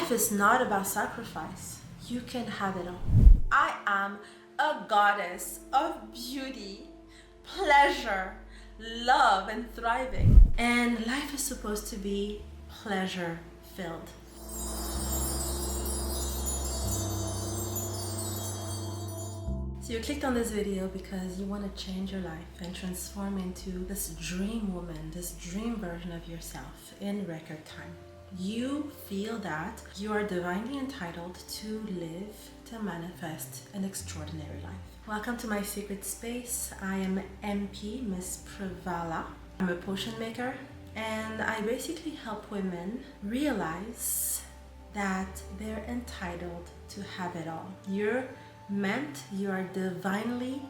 life is not about sacrifice. You can have it all. I am a goddess of beauty, pleasure, love, and thriving. And life is supposed to be pleasure-filled. So you clicked on this video because you want to change your life and transform into this dream woman, this dream version of yourself in record time. You feel that you are divinely entitled to live, to manifest an extraordinary life. Welcome to my secret space. I am MP Miss Pravala. I'm a potion maker, and I basically help women realize that they're entitled to have it all. You are divinely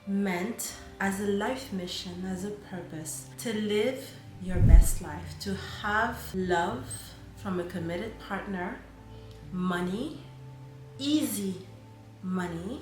meant as a life mission, as a purpose, to live your best life, to have love from a committed partner, money, easy money.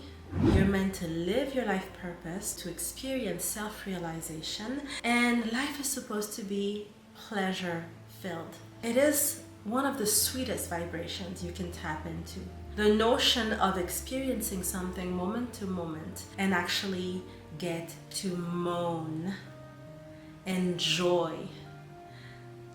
You're meant to live your life purpose, to experience self-realization, and life is supposed to be pleasure-filled. It is one of the sweetest vibrations you can tap into. The notion of experiencing something moment to moment and actually get to moan, enjoy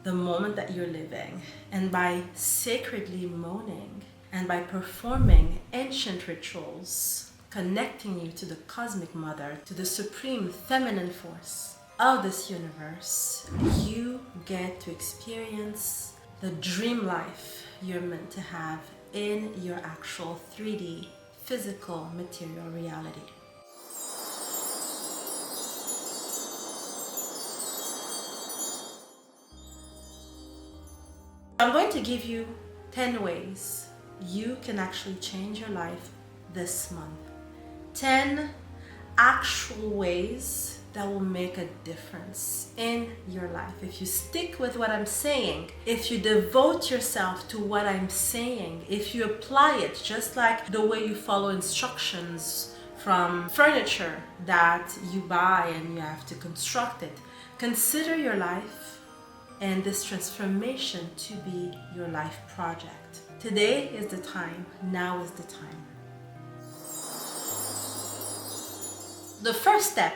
the moment that you're living. And by sacredly moaning and by performing ancient rituals, connecting you to the cosmic mother, to the supreme feminine force of this universe, you get to experience the dream life you're meant to have in your actual 3D physical material reality. I'm going to give you 10 ways you can actually change your life this month. 10 actual ways that will make a difference in your life. If you stick with what I'm saying, if you devote yourself to what I'm saying, if you apply it just like the way you follow instructions from furniture that you buy and you have to construct it, consider your life and this transformation to be your life project. Today is the time. Now is the time. The first step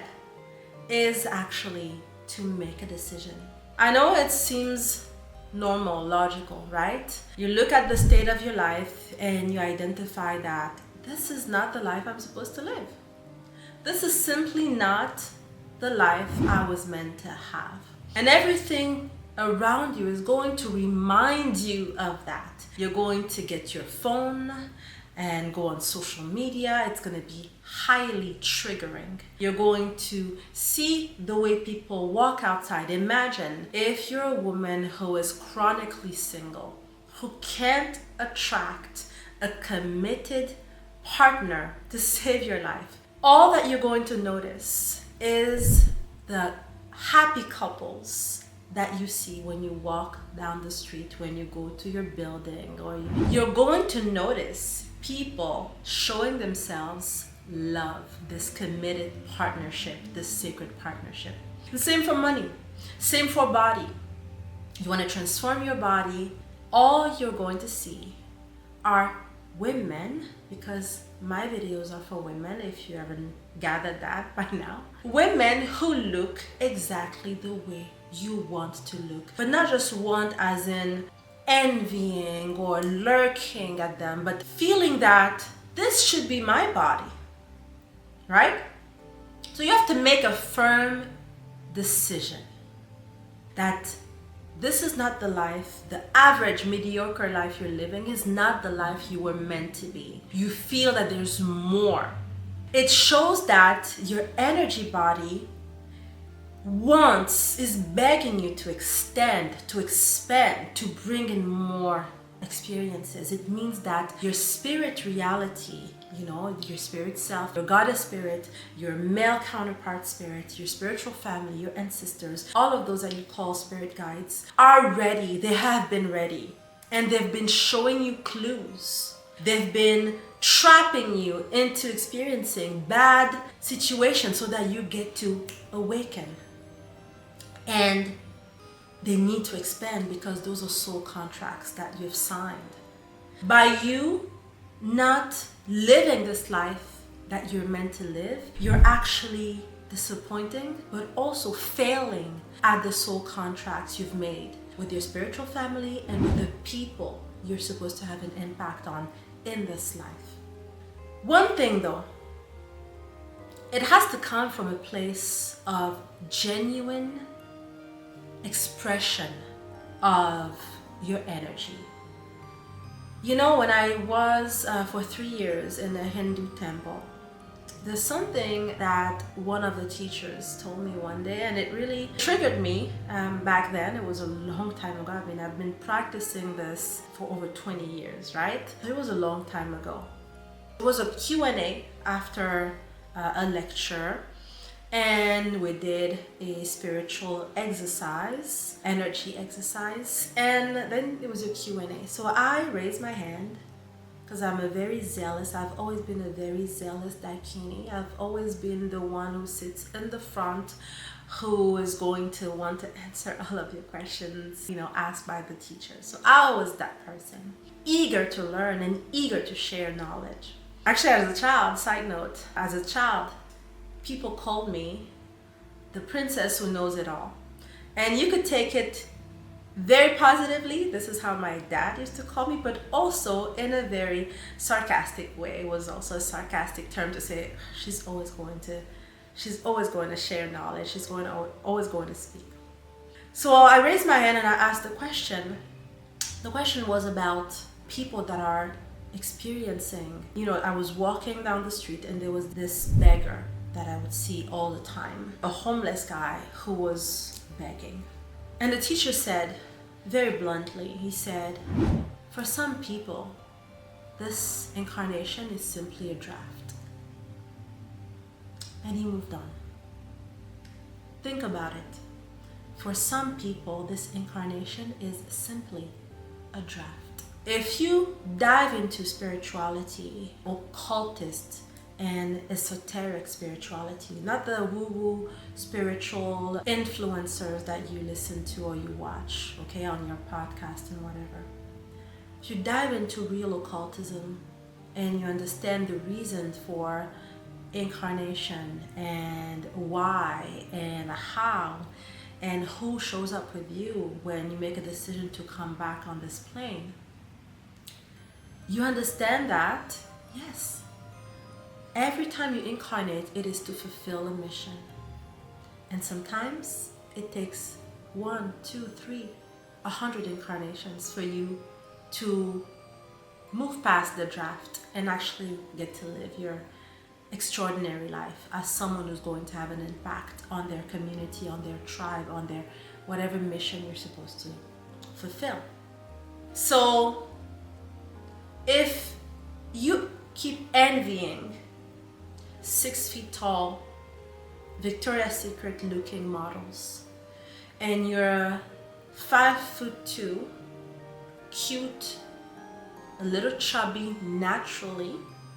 is actually to make a decision. I know it seems normal, logical, right? You look at the state of your life and you identify that this is not the life I'm supposed to live. This is simply not the life I was meant to have. And everything around you is going to remind you of that. You're going to get your phone and go on social media. It's going to be highly triggering. You're going to see the way people walk outside. Imagine if you're a woman who is chronically single, who can't attract a committed partner to save your life. All that you're going to notice is the happy couples that you see when you walk down the street, when you go to your building, or you're going to notice people showing themselves love, this committed partnership, this sacred partnership. The same for money, same for body. You want to transform your body, all you're going to see are women, because my videos are for women, if you haven't gathered that by now. Women who look exactly the way you want to look, but not just want as in envying or lurking at them, but feeling that this should be my body, right? So you have to make a firm decision that this is not the life, the average mediocre life you're living is not the life you were meant to be. You feel that there's more. It shows that your energy body is begging you to extend, to expand, to bring in more experiences. It means that your spirit reality, your spirit self, your goddess spirit, your male counterpart spirit, your spiritual family, your ancestors, all of those that you call spirit guides are ready. They have been ready, and they've been showing you clues. They've been trapping you into experiencing bad situations so that you get to awaken. And they need to expand because those are soul contracts that you've signed. By you not living this life that you're meant to live, you're actually disappointing, but also failing at the soul contracts you've made with your spiritual family and with the people you're supposed to have an impact on in this life. One thing though, it has to come from a place of genuine expression of your energy. You know, when I was for 3 years in a Hindu temple, there's something that one of the teachers told me one day, and it really triggered me back then. It was a long time ago. I mean, I've been practicing this for over 20 years, right? It was a long time ago. It was a Q&A after a lecture, and we did a spiritual exercise, energy exercise, and then it was a Q&A. So I raised my hand because I've always been a very zealous Dakini. I've always been the one who sits in the front, who is going to want to answer all of your questions, asked by the teacher. So I was that person, eager to learn and eager to share knowledge. Actually, as a child, side note, as a child, people called me the princess who knows it all. And you could take it very positively. This is how my dad used to call me, but also in a very sarcastic way. It was also a sarcastic term to say she's always going to share knowledge. She's always going to speak. So I raised my hand and I asked the question. The question was about people that are experiencing, I was walking down the street and there was this beggar that I would see all the time, a homeless guy who was begging. And the teacher said, very bluntly, he said, for some people, this incarnation is simply a draft. And he moved on. Think about it. For some people, this incarnation is simply a draft. If you dive into spirituality, occultist and esoteric spirituality, not the woo-woo spiritual influencers that you listen to or you watch, okay, on your podcast and whatever. If you dive into real occultism and you understand the reasons for incarnation and why and how and who shows up with you when you make a decision to come back on this plane, you understand that, yes, every time you incarnate, it is to fulfill a mission. And sometimes it takes 1, 2, 3, 100 incarnations for you to move past the draft and actually get to live your extraordinary life as someone who's going to have an impact on their community, on their tribe, on their whatever mission you're supposed to fulfill. So if you keep envying 6 feet tall, Victoria's Secret looking models, and you're 5'2", cute, a little chubby naturally,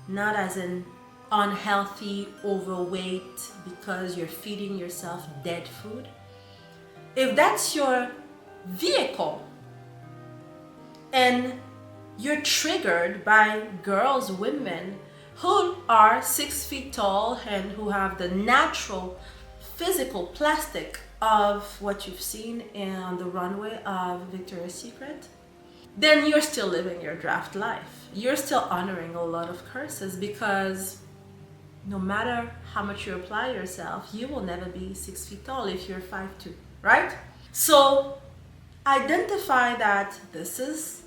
not as an unhealthy, overweight because you're feeding yourself dead food. If that's your vehicle and you're triggered by girls, women who are 6 feet tall and who have the natural physical plastic of what you've seen on the runway of Victoria's Secret, then you're still living your draft life. You're still honoring a lot of curses because no matter how much you apply yourself, you will never be 6 feet tall if you're 5'2", right? So identify that this is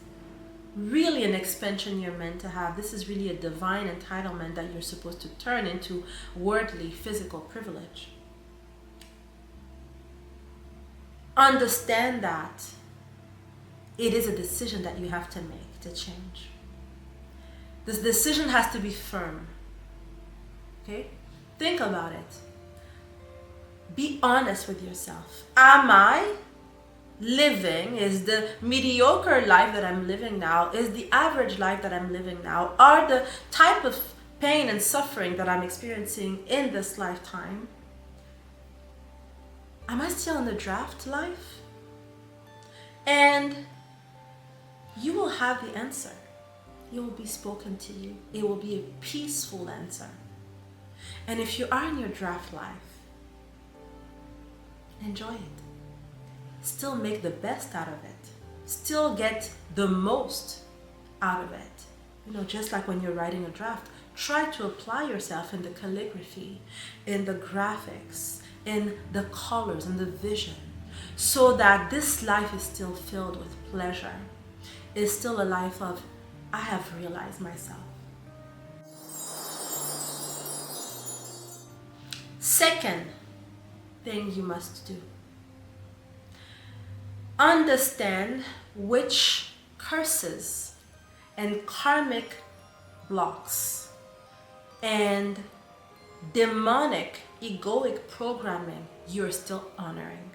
really an expansion you're meant to have. This is really a divine entitlement that you're supposed to turn into worldly, physical privilege. Understand that it is a decision that you have to make to change. This decision has to be firm. Okay? Think about it. Be honest with yourself. Am I living, is the mediocre life that I'm living now, is the average life that I'm living now, are the type of pain and suffering that I'm experiencing in this lifetime, am I still in the draft life? And you will have the answer. it will be spoken to you. It will be a peaceful answer. And if you are in your draft life, enjoy it. Still make the best out of it. Still get the most out of it. You know, just like when you're writing a draft, try to apply yourself in the calligraphy, in the graphics, in the colors, in the vision, so that this life is still filled with pleasure. It's still a life of, I have realized myself. Second thing you must do. Understand which curses and karmic blocks and demonic egoic programming you're still honoring.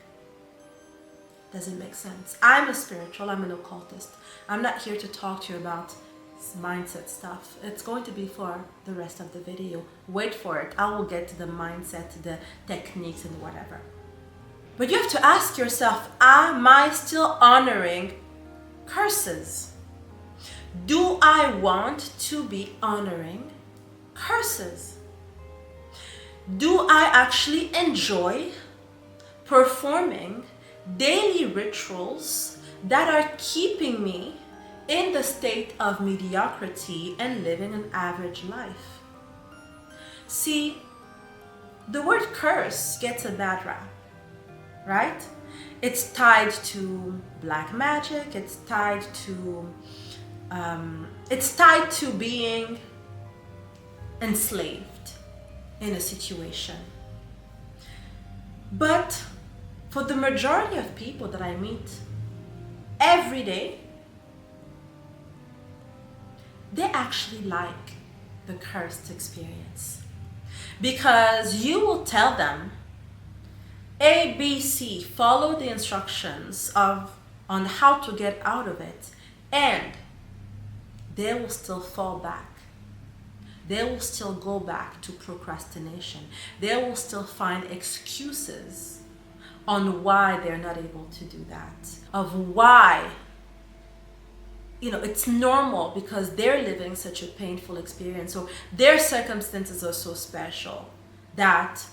Does it make sense? I'm a spiritual, I'm an occultist. I'm not here to talk to you about mindset stuff. It's going to be for the rest of the video. Wait for it. I will get to the mindset, the techniques and whatever. But you have to ask yourself, am I still honoring curses? Do I want to be honoring curses? Do I actually enjoy performing daily rituals that are keeping me in the state of mediocrity and living an average life? See, the word curse gets a bad rap, right? It's tied to black magic, it's tied to being enslaved in a situation. But for the majority of people that I meet every day, they actually like the cursed experience, because you will tell them A, B, C, follow the instructions on how to get out of it, and they will still fall back. They will still go back to procrastination. They will still find excuses on why they're not able to do that, of why, you know, it's normal because they're living such a painful experience, or their circumstances are so special that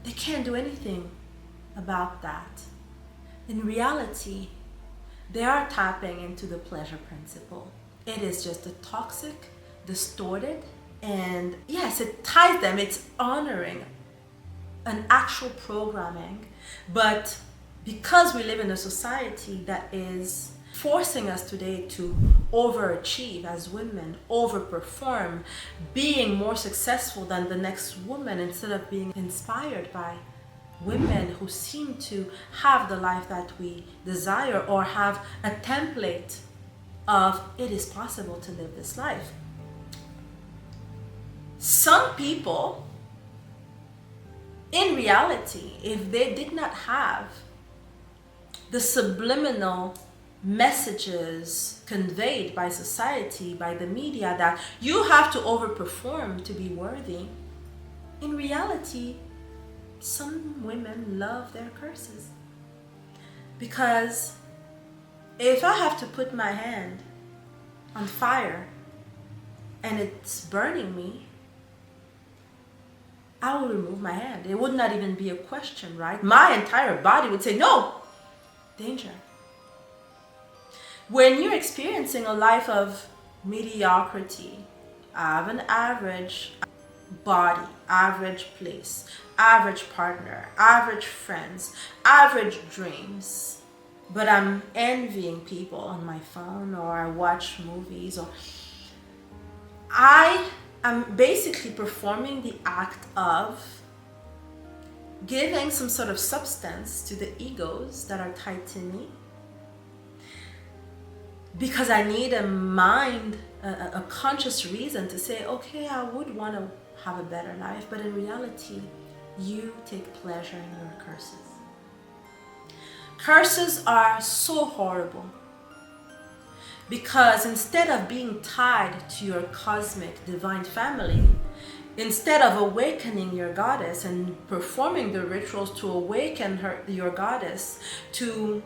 they can't do anything about that. In reality, they are tapping into the pleasure principle. It is just a toxic, distorted, and yes, it ties them, it's honoring an actual programming. But because we live in a society that is forcing us today to overachieve as women, overperform, being more successful than the next woman instead of being inspired by women who seem to have the life that we desire, or have a template of it is possible to live this life. Some people, in reality, if they did not have the subliminal messages conveyed by society, by the media, that you have to overperform to be worthy, in reality, some women love their curses. Because if I have to put my hand on fire and it's burning me, I will remove my hand. It would not even be a question, right? My entire body would say, no, danger. When you're experiencing a life of mediocrity, I have an average body, average place, average partner, average friends, average dreams, but I'm envying people on my phone, or I watch movies, or I'm basically performing the act of giving some sort of substance to the egos that are tied to me, because I need a mind, a conscious reason to say, okay, I would want to have a better life, but in reality, you take pleasure in your curses. Curses are so horrible, because instead of being tied to your cosmic divine family, instead of awakening your goddess and performing the rituals to awaken your goddess, to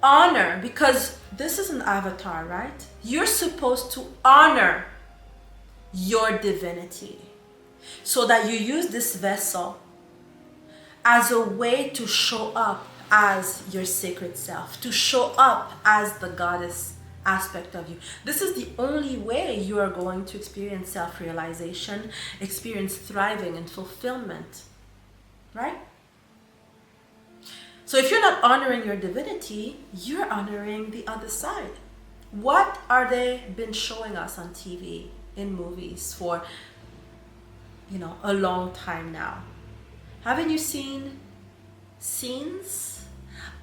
honor, because this is an avatar, right? You're supposed to honor your divinity so that you use this vessel as a way to show up as your sacred self, to show up as the goddess aspect of you. This is the only way you are going to experience self-realization, experience thriving and fulfillment, right? So if you're not honoring your divinity, you're honoring the other side. What are they been showing us on TV, in movies for, a long time now? Haven't you seen scenes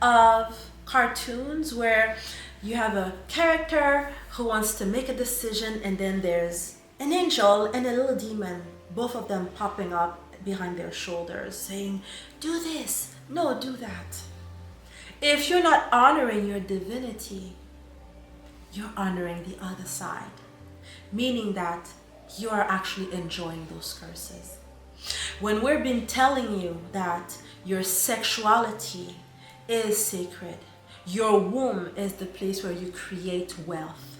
of cartoons where you have a character who wants to make a decision, and then there's an angel and a little demon, both of them popping up behind their shoulders saying, do this, no, do that. If you're not honoring your divinity, you're honoring the other side, meaning that you are actually enjoying those curses. When we've been telling you that your sexuality is sacred, your womb is the place where you create wealth.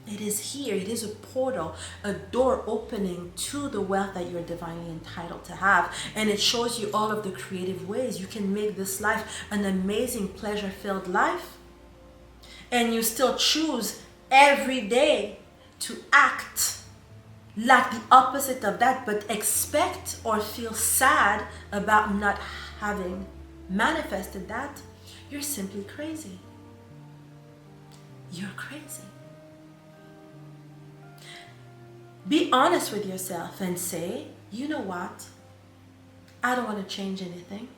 It is here, it is a portal, a door opening to the wealth that you're divinely entitled to have. And it shows you all of the creative ways you can make this life an amazing, pleasure-filled life. And you still choose every day to act like the opposite of that, but expect or feel sad about not having manifested that. You're simply crazy. You're crazy. Be honest with yourself and say, you know what? I don't want to change anything.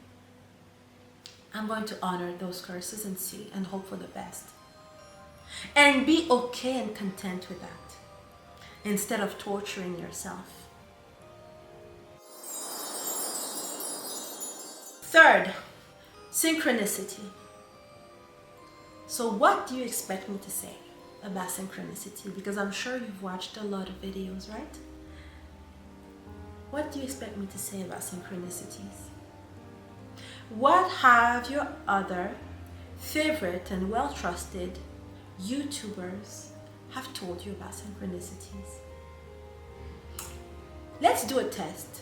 I'm going to honor those curses and see and hope for the best. And be okay and content with that instead of torturing yourself. Third, synchronicity. So what do you expect me to say about synchronicity? Because I'm sure you've watched a lot of videos, right? What do you expect me to say about synchronicities? What have your other favorite and well-trusted YouTubers have told you about synchronicities? Let's do a test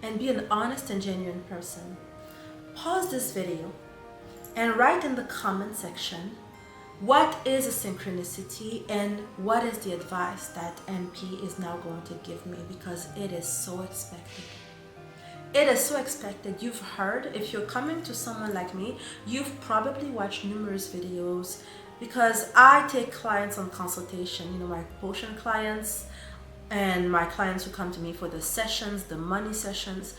and be an honest and genuine person. Pause this video and write in the comment section what is a synchronicity and what is the advice that MP is now going to give me, because it is so expected. It is so expected. You've heard, if you're coming to someone like me, you've probably watched numerous videos, because I take clients on consultation, my potion clients and my clients who come to me for the sessions, the money sessions.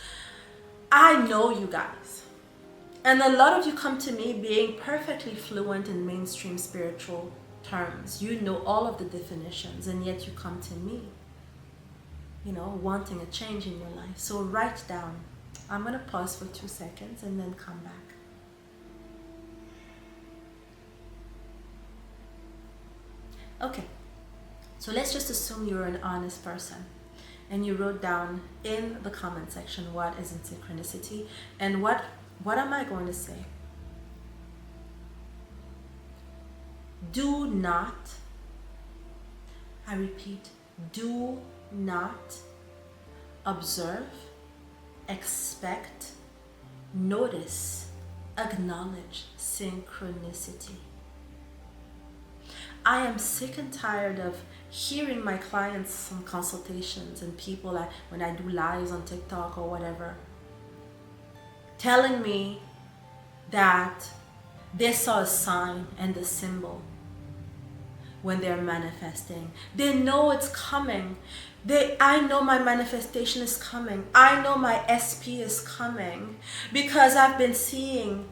I know you guys. And a lot of you come to me being perfectly fluent in mainstream spiritual terms. You know all of the definitions, and yet you come to me, wanting a change in your life. So write down. I'm going to pause for 2 seconds and then come back. Okay, so let's just assume you're an honest person and you wrote down in the comment section what is in synchronicity and what am I going to say? Do not, I repeat, do not observe, expect, notice, acknowledge synchronicity. I am sick and tired of hearing my clients on consultations and people when I do lives on TikTok or whatever, telling me that they saw a sign and a symbol when they're manifesting. They know it's coming. I know my manifestation is coming. I know my SP is coming because I've been seeing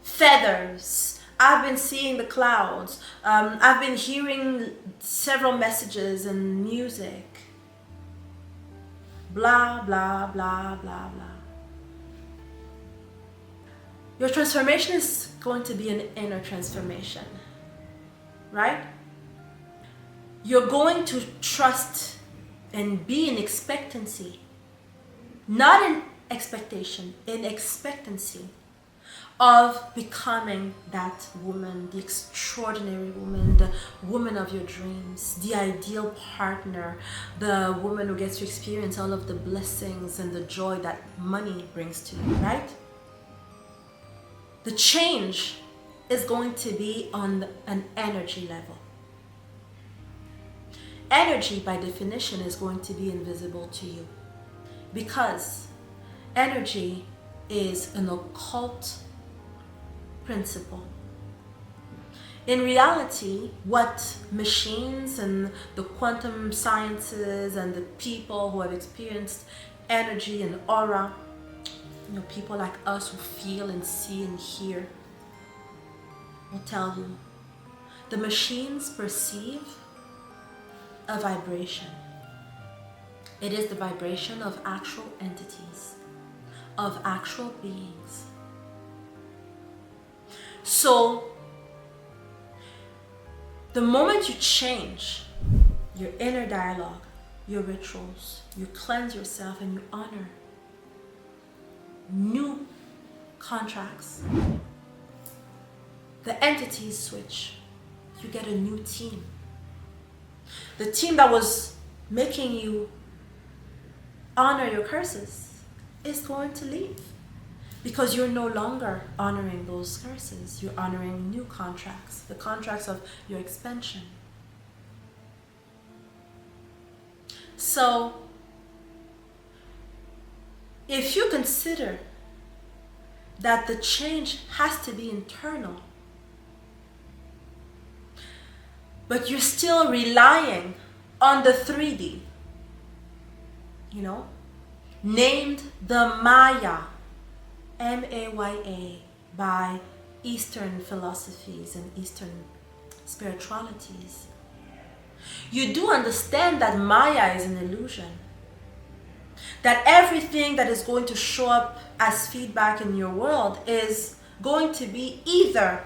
feathers. I've been seeing the clouds. I've been hearing several messages and music. Blah, blah, blah, blah, blah. Your transformation is going to be an inner transformation, right? You're going to trust and be in expectancy, not in expectation, in expectancy of becoming that woman, the extraordinary woman, the woman of your dreams, the ideal partner, the woman who gets to experience all of the blessings and the joy that money brings to you, right? The change is going to be on an energy level. Energy, by definition, is going to be invisible to you because energy is an occult principle. In reality, what machines and the quantum sciences and the people who have experienced energy and aura, people like us who feel and see and hear, will tell you, the machines perceive a vibration. It is the vibration of actual entities, of actual beings. So, the moment you change your inner dialogue, your rituals, you cleanse yourself and you honor new contracts, the entities switch. You get a new team. The team that was making you honor your curses is going to leave because you're no longer honoring those curses. You're honoring new contracts, the contracts of your expansion. So, if you consider that the change has to be internal, but you're still relying on the 3D, named the Maya, M-A-Y-A, by Eastern philosophies and Eastern spiritualities. You do understand that Maya is an illusion. That everything that is going to show up as feedback in your world is going to be either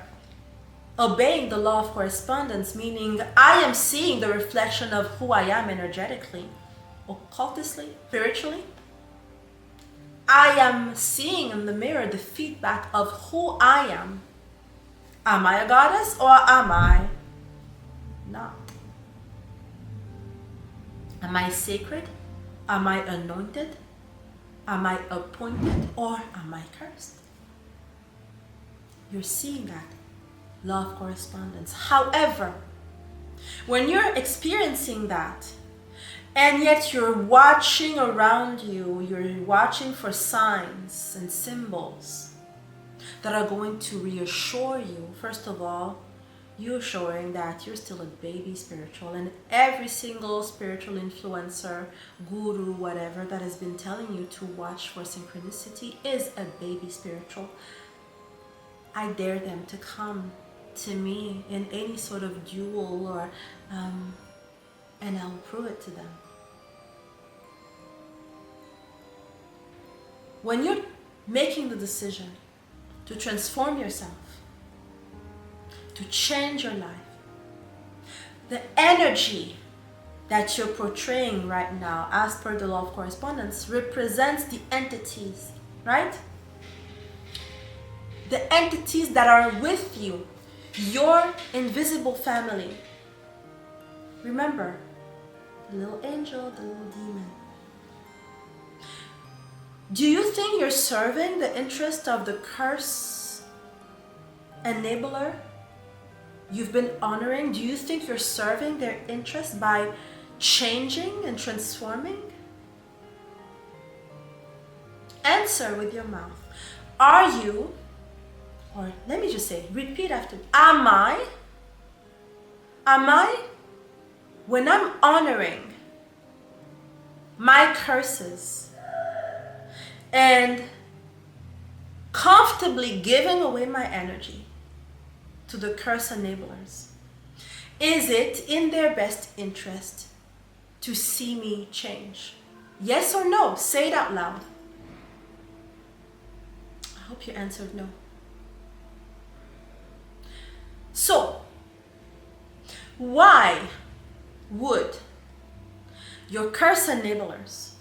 obeying the law of correspondence, meaning I am seeing the reflection of who I am energetically, occultistly, spiritually. I am seeing in the mirror the feedback of who I am. Am I a goddess or am I not? Am I sacred? Am I anointed? Am I appointed or am I cursed? You're seeing that law of correspondence. However, when you're experiencing that, and yet you're watching around you, you're watching for signs and symbols that are going to reassure you, first of all, you're showing that you're still a baby spiritual, and every single spiritual influencer, guru, whatever, that has been telling you to watch for synchronicity is a baby spiritual. I dare them to come to me in any sort of duel or and I'll prove it to them. When you're making the decision to transform yourself, to change your life, the energy that you're portraying right now, as per the law of correspondence, represents the entities, right? The entities that are with you, your invisible family. Remember, the little angel, the little demon. Do you think you're serving the interest of the curse enabler you've been honoring? Do you think you're serving their interest by changing and transforming? Answer with your mouth. Are you, or let me just say, repeat after me. Am I, when I'm honoring my curses and comfortably giving away my energy to the curse enablers, is it in their best interest to see me change? Yes or no? Say it out loud. I hope you answered no. So, why would your curse enablers,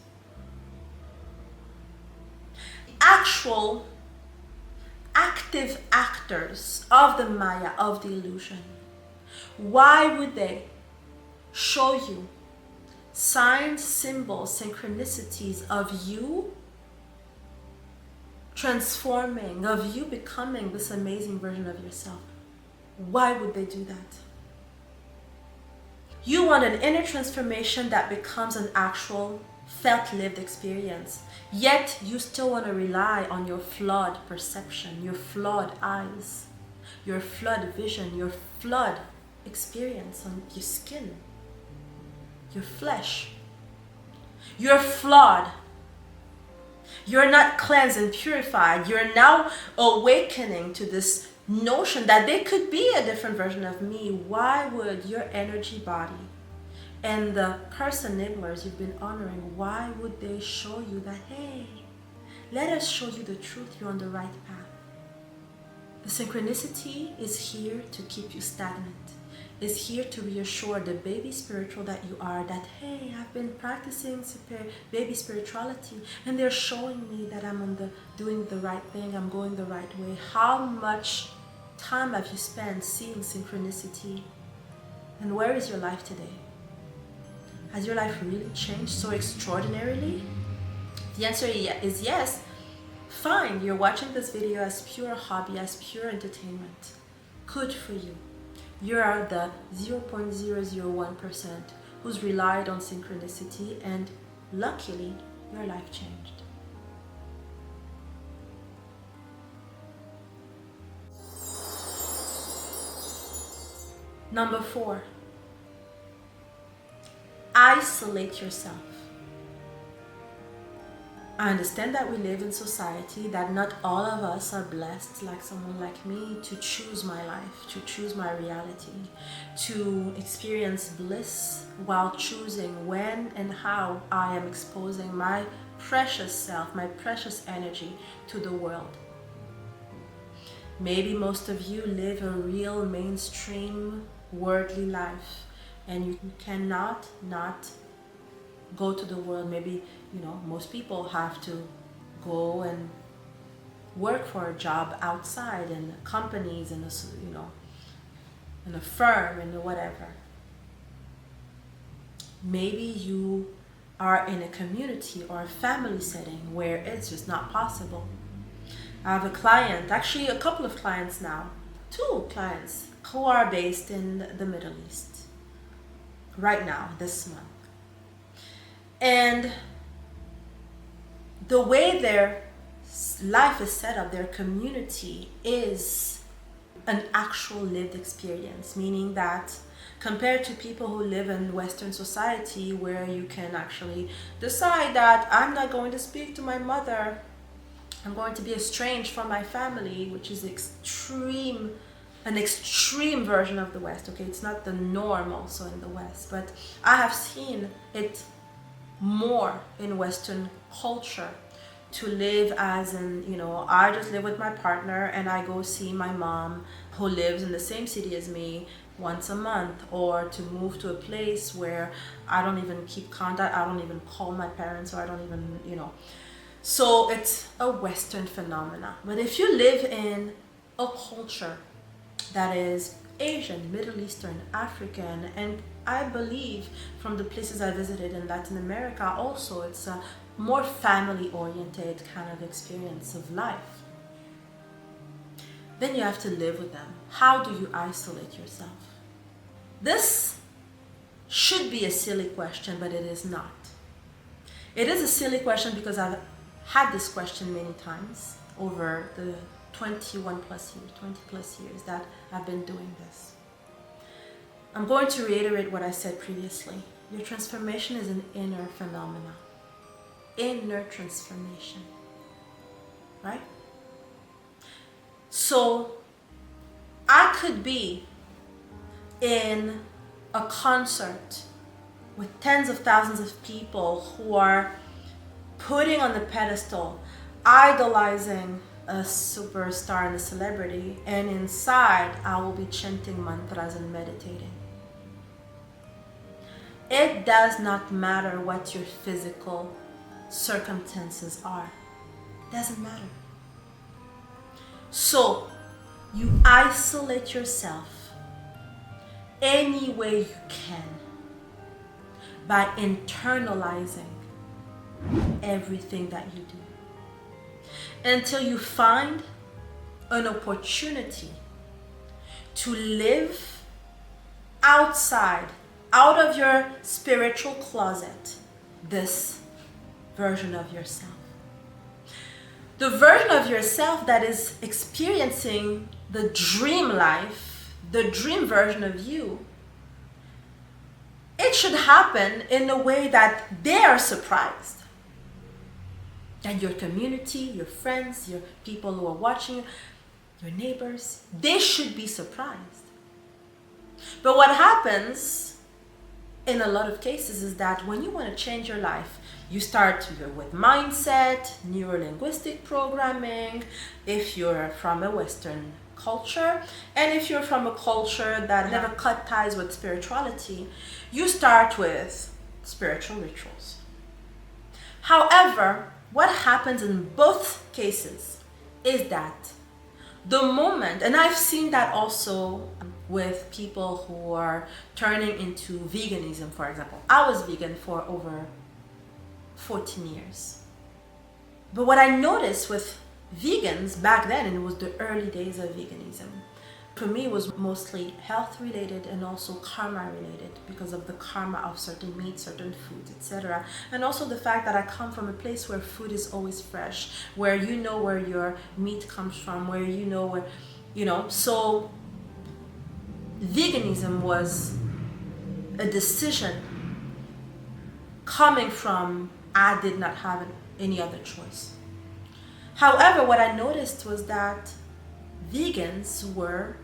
actual active actors of the Maya, of the illusion. Why would they show you signs, symbols, synchronicities of you transforming, of you becoming this amazing version of yourself? Why would they do that? You want an inner transformation that becomes an actual felt lived experience, yet you still want to rely on your flawed perception, your flawed eyes, your flawed vision, your flawed experience on your skin, your flesh. You're flawed. You're not cleansed and purified. You're now awakening to this notion that there could be a different version of me. Why would your energy body and the curse enablers you've been honoring, why would they show you that, hey, let us show you the truth, you're on the right path? The synchronicity is here to keep you stagnant, is here to reassure the baby spiritual that you are that, hey, I've been practicing baby spirituality and they're showing me that I'm doing the right thing, I'm going the right way. How much time have you spent seeing synchronicity? And where is your life today? Has your life really changed so extraordinarily? The answer is yes. Fine, you're watching this video as pure hobby, as pure entertainment. Good for you. You are the 0.001% who's relied on synchronicity, and luckily, your life changed. Number 4, isolate yourself. I understand that we live in society, that not all of us are blessed like someone like me to choose my life, to choose my reality, to experience bliss while choosing when and how I am exposing my precious self, my precious energy to the world. Maybe most of you live a real mainstream worldly life and you cannot not go to the world. Maybe, most people have to go and work for a job outside in companies, in a firm, and whatever. Maybe you are in a community or a family setting where it's just not possible. I have a client, actually a couple of clients now, 2 clients who are based in the Middle East right now, this month. And the way their life is set up, their community is an actual lived experience, meaning that compared to people who live in Western society where you can actually decide that I'm not going to speak to my mother, I'm going to be estranged from my family, which is an extreme version of the West. Okay, it's not the norm also in the West, but I have seen it more in Western culture to live as I just live with my partner and I go see my mom who lives in the same city as me once a month, or to move to a place where I don't even keep contact, I don't even call my parents, or I don't even, So it's a Western phenomena. But if you live in a culture that is Asian, Middle Eastern, African, and I believe from the places I visited in Latin America also, it's a more family-oriented kind of experience of life. Then you have to live with them. How do you isolate yourself? This should be a silly question, but it is not. It is a silly question because I've had this question many times over the 20 plus years that I've been doing this. I'm going to reiterate what I said previously. Your transformation is an inner phenomena. Inner transformation. Right? So, I could be in a concert with tens of thousands of people who are putting on the pedestal, idolizing a superstar and a celebrity, and inside I will be chanting mantras and meditating. It does not matter what your physical circumstances are. It doesn't matter. So you isolate yourself any way you can by internalizing everything that you do until you find an opportunity to live outside, out of your spiritual closet, this version of yourself. The version of yourself that is experiencing the dream life, the dream version of you, it should happen in a way that they are surprised. And your community, your friends, your people who are watching, your neighbors, they should be surprised. But what happens in a lot of cases is that when you want to change your life, you start with mindset, neuro-linguistic programming, if you're from a Western culture, and if you're from a culture that never cut ties with spirituality, you start with spiritual rituals. However, what happens in both cases is that the moment, and I've seen that also with people who are turning into veganism, for example. I was vegan for over 14 years. But what I noticed with vegans back then, and it was the early days of veganism, for me it was mostly health related and also karma related because of the karma of certain meats, certain foods, etc. And also the fact that I come from a place where food is always fresh, where you know where your meat comes from, where you know where, so veganism was a decision coming from I did not have any other choice. However, what I noticed was that vegans were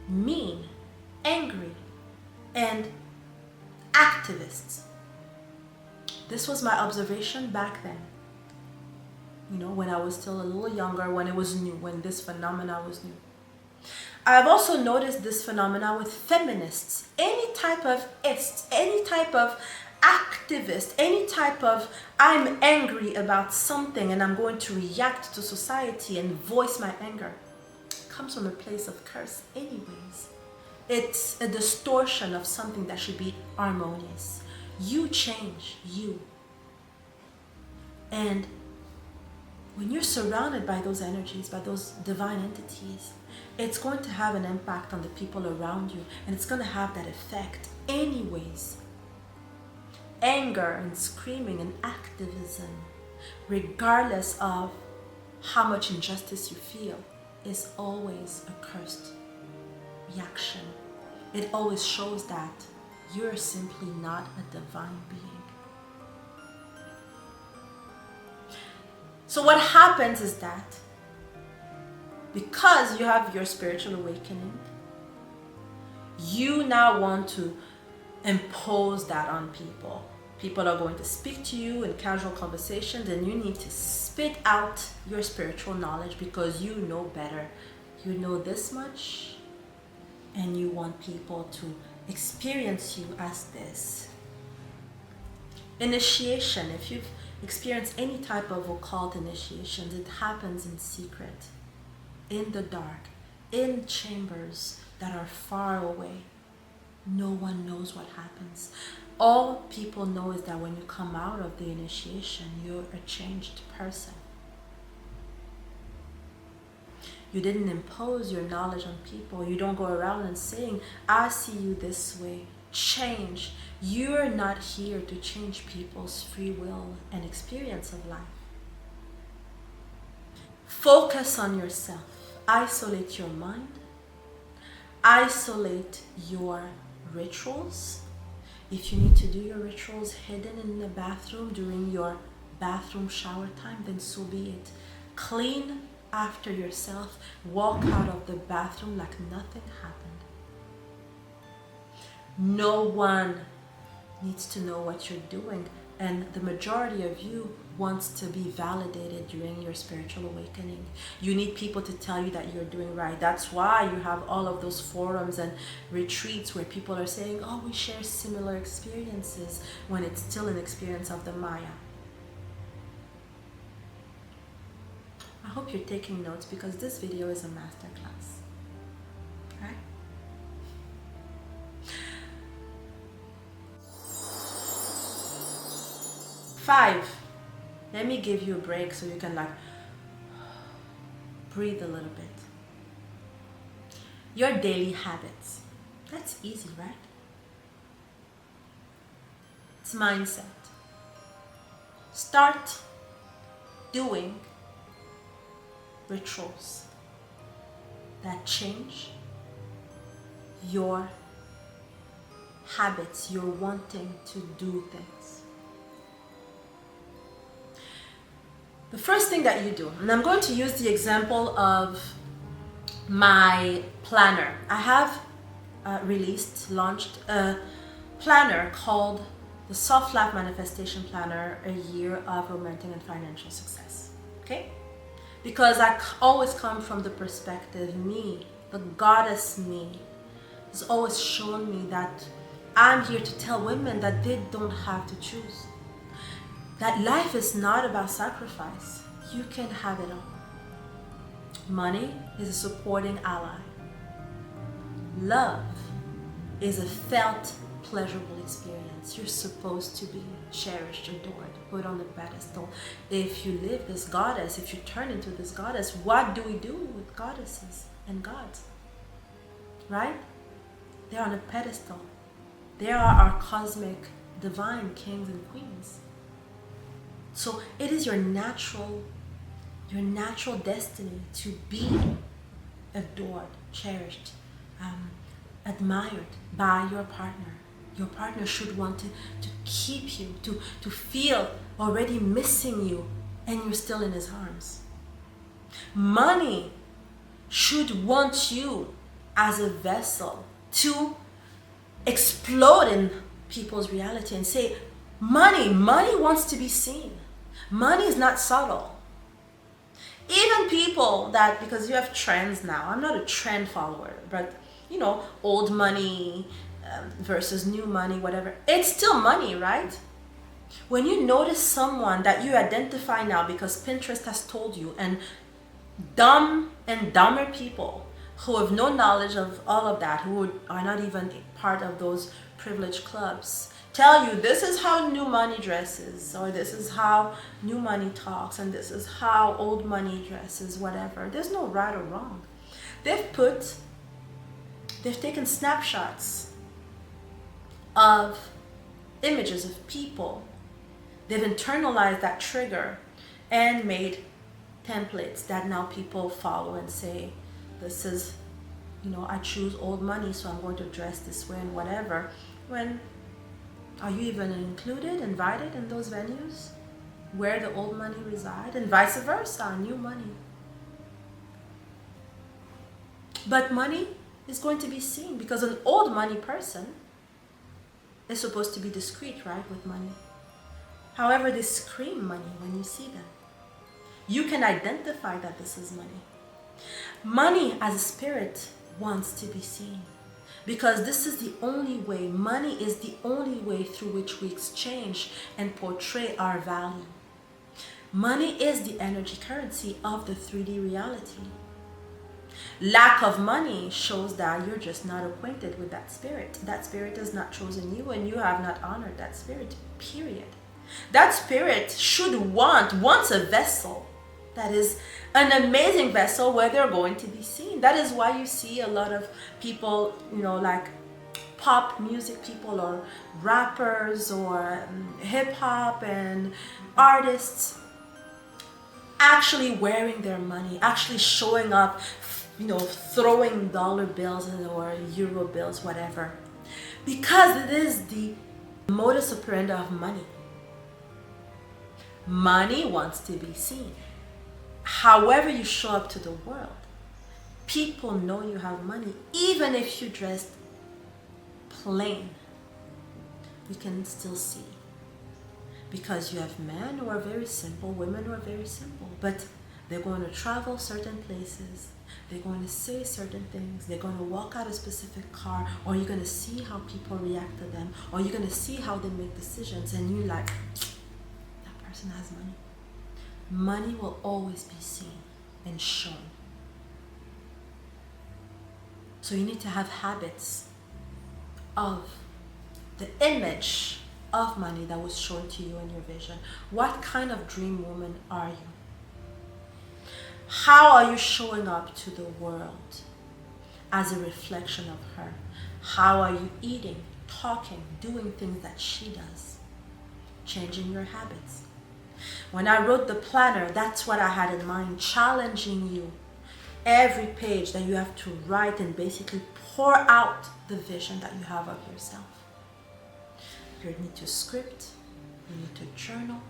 mean, angry, and activists. This was my observation back then. When I was still a little younger, when it was new, when this phenomena was new. I've also noticed this phenomena with feminists. Any type of activist, any type of I'm angry about something and I'm going to react to society and voice my anger, comes from a place of curse anyways. It's a distortion of something that should be harmonious. You change, you. And when you're surrounded by those energies, by those divine entities, it's going to have an impact on the people around you, and it's going to have that effect anyways. Anger and screaming and activism, regardless of how much injustice you feel, is always a cursed reaction. It always shows that you're simply not a divine being. So what happens is that because you have your spiritual awakening, you now want to impose that on people. People are going to speak to you in casual conversations, and you need to spit out your spiritual knowledge because you know better. You know this much, and you want people to experience you as this. Initiation, if you've experienced any type of occult initiations, it happens in secret, in the dark, in chambers that are far away. No one knows what happens. All people know is that when you come out of the initiation, you're a changed person. You didn't impose your knowledge on people. You don't go around and saying, I see you this way. Change. You're not here to change people's free will and experience of life. Focus on yourself. Isolate your mind. Isolate your rituals. If you need to do your rituals hidden in the bathroom during your bathroom shower time, then so be it. Clean after yourself. Walk out of the bathroom like nothing happened. No one needs to know what you're doing, and the majority of you wants to be validated during your spiritual awakening. You need people to tell you that you're doing right. That's why you have all of those forums and retreats where people are saying, oh, we share similar experiences, when it's still an experience of the Maya. I hope you're taking notes because this video is a masterclass. Right? Five, let me give you a break so you can like breathe a little bit. Your daily habits. That's easy, right? It's mindset. Start doing rituals that change your habits, you're wanting to do things. The first thing that you do, and I'm going to use the example of my planner. I have launched a planner called the Soft Life Manifestation Planner, a year of romantic and financial success. Okay? Because I always come from the perspective, me, the goddess me, has always shown me that I'm here to tell women that they don't have to choose. That life is not about sacrifice. You can have it all. Money is a supporting ally. Love is a felt, pleasurable experience. You're supposed to be cherished, adored, put on the pedestal. If you live this goddess, if you turn into this goddess, what do we do with goddesses and gods? Right? They're on a pedestal. They are our cosmic, divine kings and queens. So it is your natural destiny to be adored, cherished, admired by your partner. Your partner should want to keep you, to feel already missing you, and you're still in his arms. Money should want you as a vessel to explode in people's reality and say, money wants to be seen. Money is not subtle. Even people that, because you have trends now, I'm not a trend follower, but old money versus new money, whatever, it's still money, right? When you notice someone that you identify now because Pinterest has told you, and dumb and dumber people who have no knowledge of all of that, who are not even part of those privileged clubs, tell you this is how new money dresses, or this is how new money talks, and this is how old money dresses, whatever. There's no right or wrong. They've taken snapshots of images of people. They've internalized that trigger and made templates that now people follow and say, this is, I choose old money, so I'm going to dress this way and whatever. When are you even included, invited in those venues where the old money reside, and vice versa, new money? But money is going to be seen because an old money person is supposed to be discreet, right, with money. However, they scream money when you see them. You can identify that this is money. Money as a spirit wants to be seen. Because this is the only way, money is the only way through which we exchange and portray our value. Money is the energy currency of the 3D reality. Lack of money shows that you're just not acquainted with that spirit. That spirit has not chosen you, and you have not honored that spirit, period. That spirit wants a vessel that is an amazing vessel where they're going to be seen. That is why you see a lot of people, like pop music people or rappers or hip hop and artists actually wearing their money, actually showing up, throwing dollar bills or euro bills, whatever. Because it is the modus operandi of money. Money wants to be seen. However you show up to the world, people know you have money. Even if you dressed plain, we can still see. Because you have men who are very simple, women who are very simple, but they're going to travel certain places, they're going to say certain things, they're going to walk out a specific car, or you're going to see how people react to them, or you're going to see how they make decisions, and you're like, that person has money. Money will always be seen. and shown. So you need to have habits of the image of money that was shown to you in your vision. What kind of dream woman are you? How are you showing up to the world as a reflection of her? How are you eating, talking, doing things that she does? Changing your habits. When I wrote the planner, that's what I had in mind, challenging you. Every page that you have to write and basically pour out the vision that you have of yourself. You need to script, you need to journal,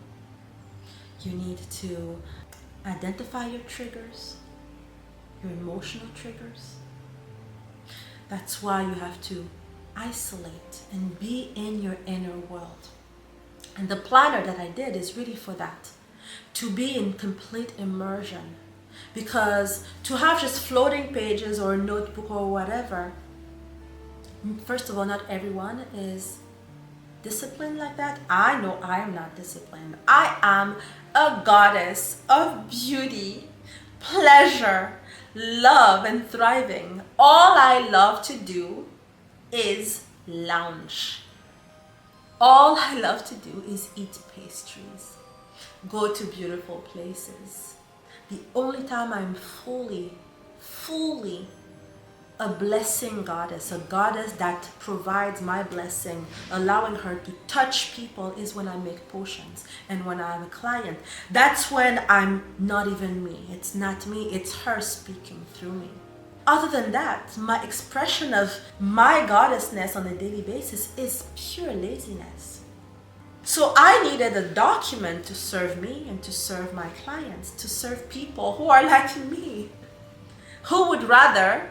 you need to identify your triggers, your emotional triggers. That's why you have to isolate and be in your inner world. And the planner that I did is really for that, to be in complete immersion. Because to have just floating pages or a notebook or whatever, first of all, not everyone is disciplined like that. I know I am not disciplined. I am a goddess of beauty, pleasure, love, and thriving. All I love to do is lounge. All I love to do is eat pastries, go to beautiful places. The only time I'm fully a blessing goddess, a goddess that provides my blessing, allowing her to touch people, is when I make potions and when I have a client. That's when I'm not even me. It's not me, it's her speaking through me. Other than that, my expression of my goddessness on a daily basis is pure laziness. So I needed a document to serve me and to serve my clients, to serve people who are like me, who would rather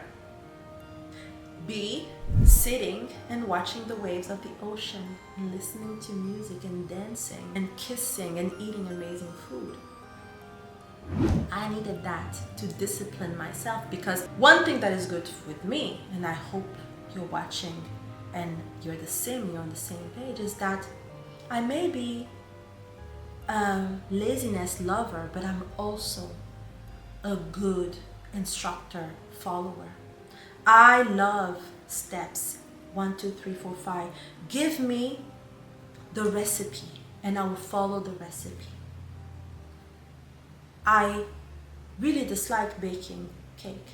be sitting and watching the waves of the ocean and listening to music and dancing and kissing and eating amazing food. I needed that to discipline myself, because one thing that is good with me, and I hope you're watching and you're on the same page, is that I may be a laziness lover, but I'm also a good instructor, follower. I love steps 1, 2, 3, 4, 5. Give me the recipe and I will follow the recipe. I really dislike baking cake.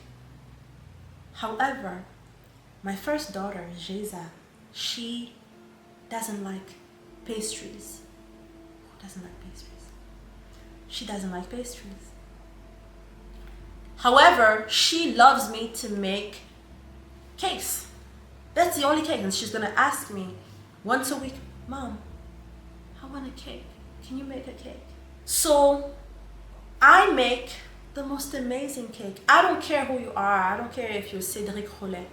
However, my first daughter, Jeza, she doesn't like pastries. Who doesn't like pastries? She doesn't like pastries. However, she loves me to make cakes. That's the only cake. And she's gonna ask me once a week, Mom, I want a cake. Can you make a cake? So I make the most amazing cake. I don't care who you are. I don't care if you're Cédric Rollet.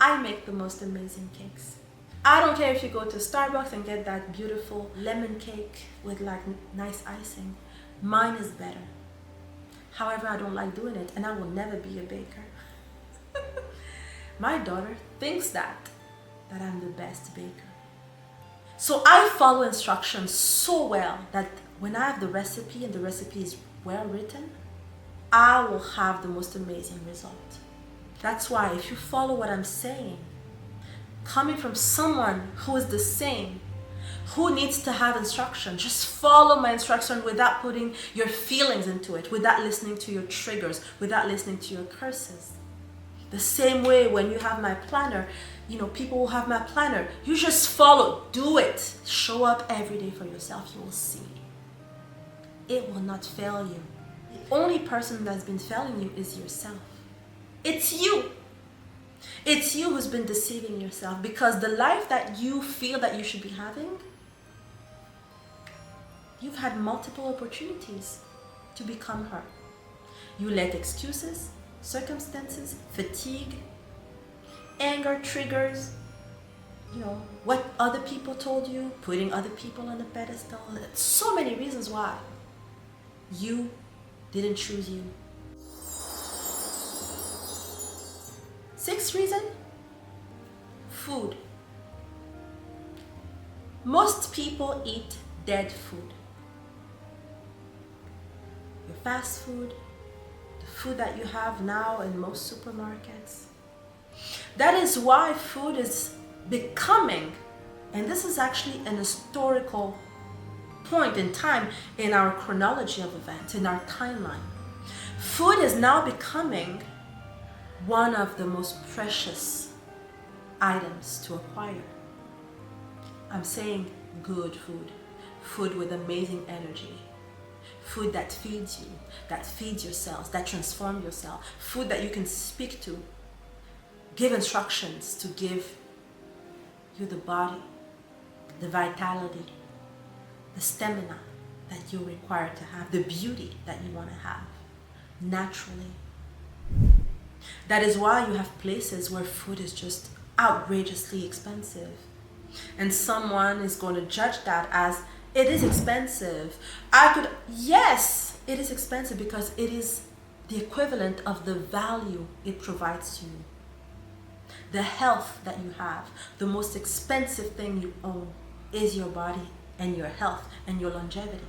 I make the most amazing cakes. I don't care if you go to Starbucks and get that beautiful lemon cake with like nice icing. Mine is better. However, I don't like doing it, and I will never be a baker. My daughter thinks that I'm the best baker. So I follow instructions so well that when I have the recipe and the recipe is well written, I will have the most amazing result. That's why if you follow what I'm saying, coming from someone who is the same, who needs to have instruction, just follow my instruction without putting your feelings into it, without listening to your triggers, without listening to your curses. The same way when you have my planner, people who have my planner, you just follow, do it. Show up every day for yourself, you will see. It will not fail you. The only person that's been failing you is yourself. It's you. It's you who's been deceiving yourself, because the life that you feel that you should be having, you've had multiple opportunities to become her. You let excuses, circumstances, fatigue, anger, triggers, what other people told you, putting other people on a pedestal, so many reasons why you didn't choose you. 6th reason, food. Most people eat dead food. Your fast food, food that you have now in most supermarkets. That is why food is becoming, and this is actually an historical point in time in our chronology of events, in our timeline. Food is now becoming one of the most precious items to acquire. I'm saying good food, food with amazing energy, food that feeds you, that feeds your cells, that transforms your cell, food that you can speak to, give instructions to give you the body, the vitality, the stamina that you require to have, the beauty that you want to have naturally. That is why you have places where food is just outrageously expensive. And someone is going to judge that as, it is expensive. Yes, it is expensive because it is the equivalent of the value it provides to you. The health that you have, the most expensive thing you own is your body and your health and your longevity.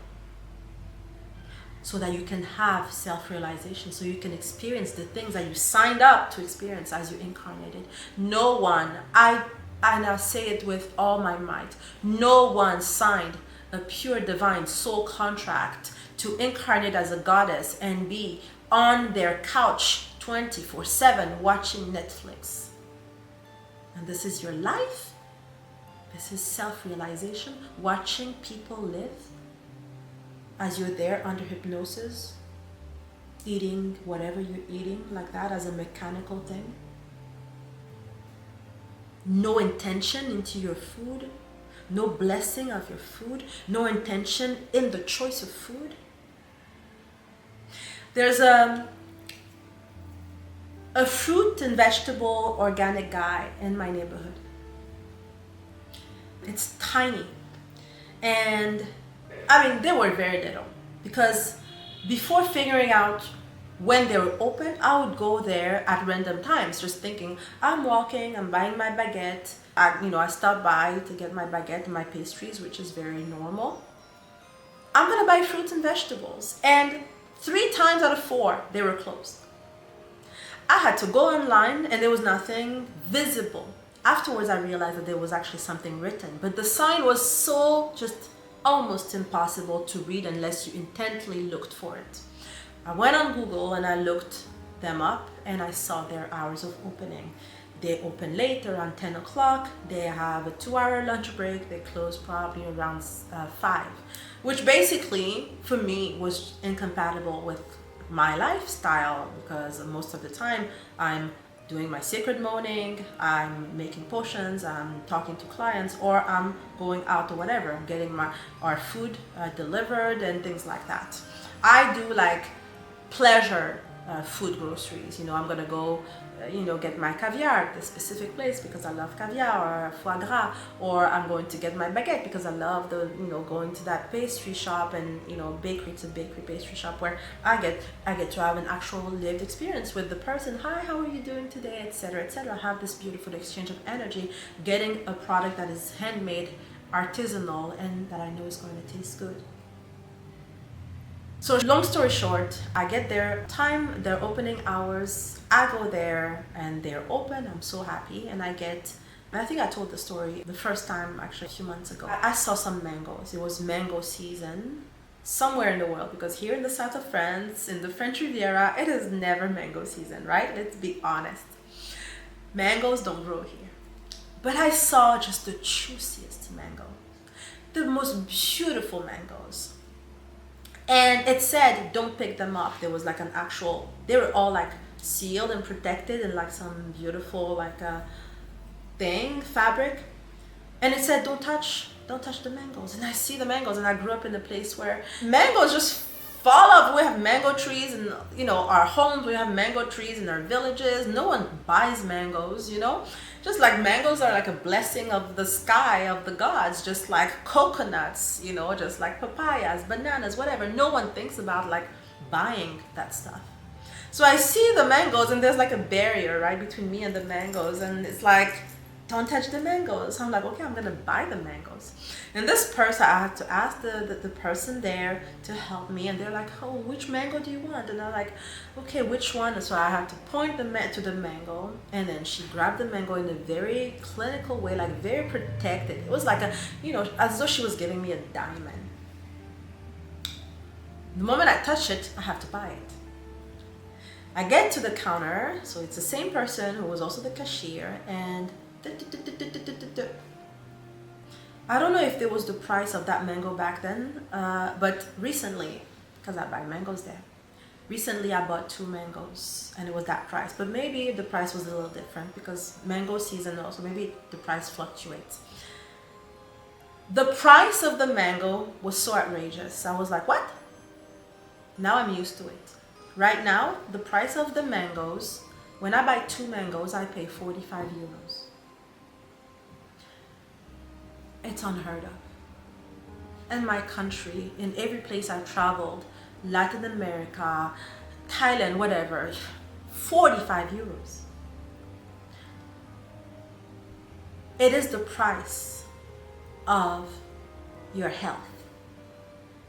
So that you can have self-realization, so you can experience the things that you signed up to experience as you incarnated. No one, I now say it with all my might, no one signed a pure divine soul contract to incarnate as a goddess and be on their couch 24/7 watching Netflix. And this is your life. This is self-realization, watching people live as you're there under hypnosis, eating whatever you're eating like that as a mechanical thing. No intention into your food, no blessing of your food, no intention in the choice of food. There's a fruit and vegetable organic guy in my neighborhood. It's tiny. And I mean, they were very little, because before figuring out when they were open, I would go there at random times, just thinking, I'm walking, I'm buying my baguette. I stop by to get my baguette and my pastries, which is very normal. I'm gonna buy fruits and vegetables. And 3 times out of 4, they were closed. I had to go online and there was nothing visible. Afterwards, I realized that there was actually something written, but the sign was so just almost impossible to read unless you intently looked for it. I went on Google and I looked them up and I saw their hours of opening. They open late, around 10 o'clock. They have a 2-hour lunch break. They close probably around 5, which basically for me was incompatible with my lifestyle, because most of the time I'm doing my sacred moaning, I'm making potions, I'm talking to clients, or I'm going out or whatever. I'm getting our food delivered and things like that. I do like pleasure food groceries. I'm gonna go get my caviar at this specific place because I love caviar, or foie gras, or I'm going to get my baguette because I love going to that pastry shop and bakery to bakery pastry shop where I get to have an actual lived experience with the person. Hi, how are you doing today, etc., etc. Have this beautiful exchange of energy, getting a product that is handmade, artisanal, and that I know is going to taste good. So long story short, I get their opening hours, I go there and they're open. I'm so happy. And I think I told the story the first time actually a few months ago. I saw some mangoes. It was mango season somewhere in the world, because here in the south of France, in the French Riviera, it is never mango season, right? Let's be honest. Mangoes don't grow here. But I saw just the juiciest mango, the most beautiful mangoes. And it said, don't pick them up. There was like they were all like sealed and protected in like some beautiful fabric. And it said, don't touch the mangoes. And I see the mangoes, and I grew up in a place where mangoes just fall off. We have mango trees in our homes, we have mango trees in our villages. No one buys mangoes, just like mangoes are like a blessing of the sky, of the gods, just like coconuts, just like papayas, bananas, whatever. No one thinks about like buying that stuff. So I see the mangoes, and there's like a barrier right between me and the mangoes, and it's like don't touch the mangoes. So I'm like, okay, I'm gonna buy the mangoes. And this person, I had to ask the person there to help me, and they're like, oh, which mango do you want? And I'm like, okay, which one? So I had to point to the mango, and then she grabbed the mango in a very clinical way, like very protected. It was like as though she was giving me a diamond. The moment I touch it, I have to buy it. I get to the counter, so it's the same person who was also the cashier, and I don't know if there was the price of that mango back then, but recently, because I buy mangoes there, recently I bought 2 mangoes and it was that price. But maybe the price was a little different because mango season also, maybe the price fluctuates. The price of the mango was so outrageous. I was like, what? Now I'm used to it. Right now, the price of the mangoes, when I buy 2 mangoes, I pay 45 euros. It's unheard of. In my country, in every place I've traveled, Latin America, Thailand, whatever, 45 euros. It is the price of your health,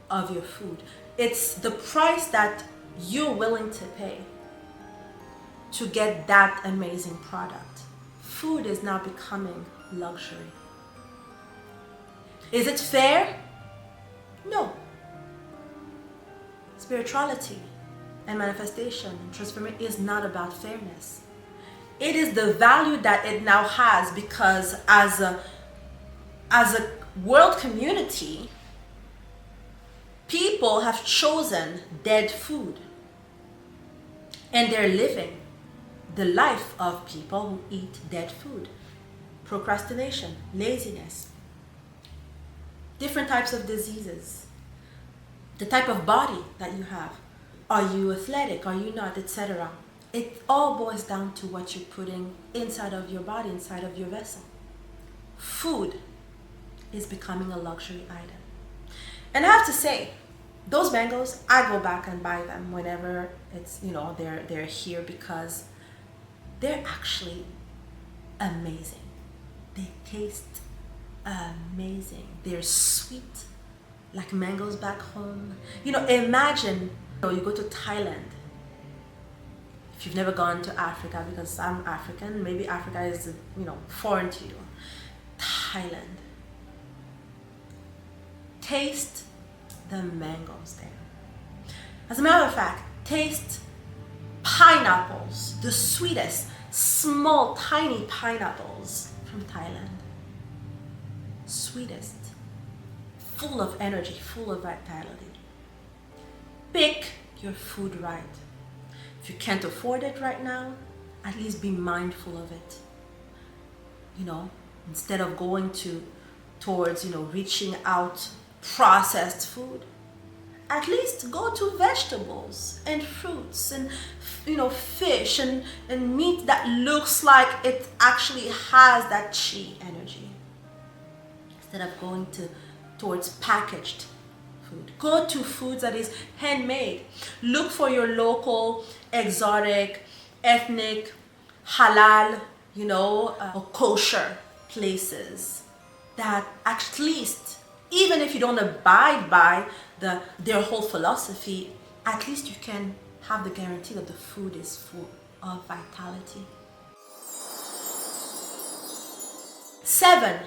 of your food. It's the price that you're willing to pay to get that amazing product. Food is now becoming luxury. Is it fair? No. Spirituality and manifestation and transformation is not about fairness. It is the value that it now has, because as a world community, people have chosen dead food, and they're living the life of people who eat dead food. Procrastination, laziness, different types of diseases, the type of body that you have. Are you athletic? Are you not? Etc. It all boils down to what you're putting inside of your body, inside of your vessel. Food is becoming a luxury item. And I have to say, those mangoes, I go back and buy them whenever it's, they're here, because they're actually amazing. They taste amazing. They're sweet, like mangoes back home. Imagine you go to Thailand. If you've never gone to Africa, because I'm African, maybe Africa is foreign to you. Thailand. Taste the mangoes there. As a matter of fact, taste pineapples, the sweetest, small, tiny pineapples from Thailand. Sweetest, full of energy, full of vitality. Pick your food right. If you can't afford it right now, at least be mindful of it. Instead of going towards reaching out processed food, at least go to vegetables and fruits and fish and meat that looks like it actually has that chi energy, instead of going towards packaged food. Go to foods that is handmade. Look for your local, exotic, ethnic, halal, or kosher places that at least, even if you don't abide by their whole philosophy, at least you can have the guarantee that the food is full of vitality. 7,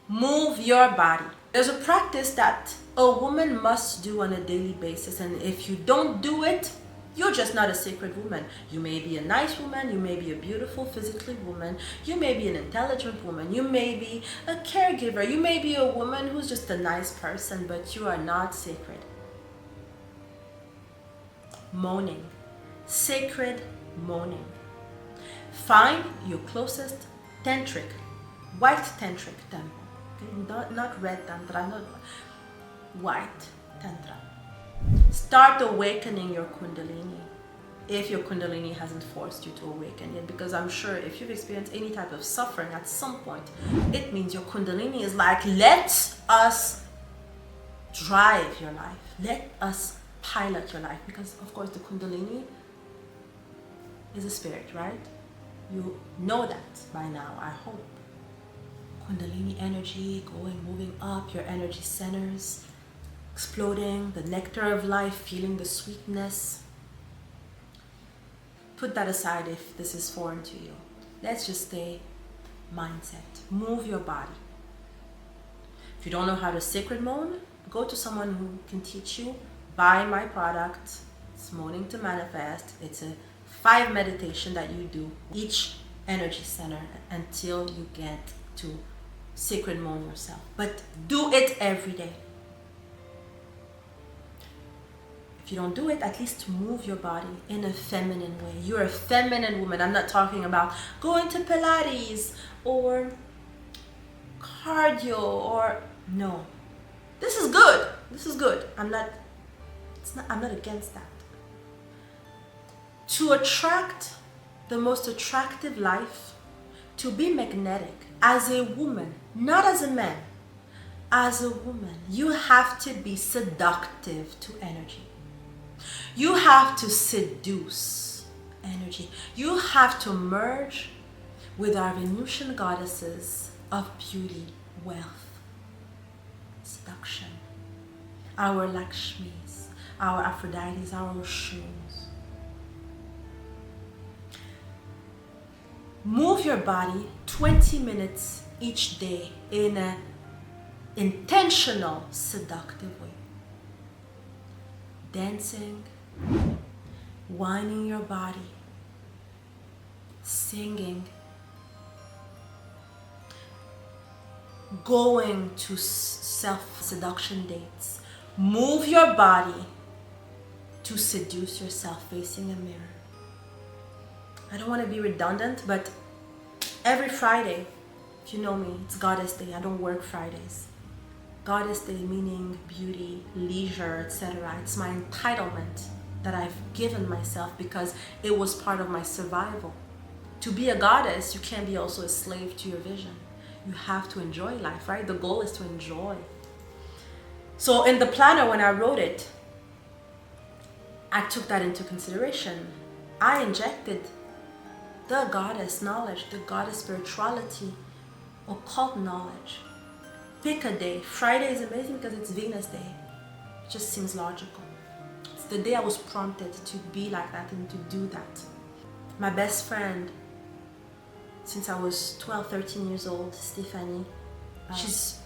move your body. There's a practice that a woman must do on a daily basis, and if you don't do it, you're just not a sacred woman. You may be a nice woman, you may be a beautiful physically woman, you may be an intelligent woman, you may be a caregiver, you may be a woman who's just a nice person, but you are not sacred. Moaning. Sacred moaning. Find your closest tantric, white tantric temple. Okay? Not red tantra, not white tantra. Start awakening your Kundalini, if your Kundalini hasn't forced you to awaken yet, because I'm sure if you've experienced any type of suffering at some point, it means your Kundalini is like, let us drive your life, let us pilot your life, because of course the Kundalini is a spirit, right? You know that by now, I hope. Kundalini energy moving up your energy centers, exploding, the nectar of life, feeling the sweetness. Put that aside if this is foreign to you. Let's just stay mindset. Move your body. If you don't know how to sacred moan, go to someone who can teach you. Buy my product. It's Moaning to Manifest. It's a 5 meditation that you do each energy center until you get to sacred moan yourself. But do it every day. If you don't do it, at least move your body in a feminine way. You're a feminine woman. I'm not talking about going to Pilates or cardio or no. This is good. This is good. I'm not against that. To attract the most attractive life, to be magnetic as a woman, not as a man, as a woman, you have to be seductive to energy. You have to seduce energy. You have to merge with our Venusian goddesses of beauty, wealth, seduction, our Lakshmis, our Aphrodites, our Oshuns. Move your body 20 minutes each day in an intentional, seductive way. Dancing, winding your body, singing, going to self-seduction dates. Move your body to seduce yourself facing a mirror. I don't want to be redundant, but every Friday, if you know me, it's Goddess Day. I don't work Fridays. Goddess Day meaning beauty, leisure, etc. It's my entitlement that I've given myself because it was part of my survival. To be a goddess, you can't be also a slave to your vision. You have to enjoy life, right? The goal is to enjoy. So in the planner, when I wrote it, I took that into consideration. I injected the goddess knowledge, the goddess spirituality, occult knowledge. Pick a day. Friday is amazing because it's Venus Day. It just seems logical. It's the day I was prompted to be like that and to do that. My best friend, since I was 12, 13 years old, Stephanie, she's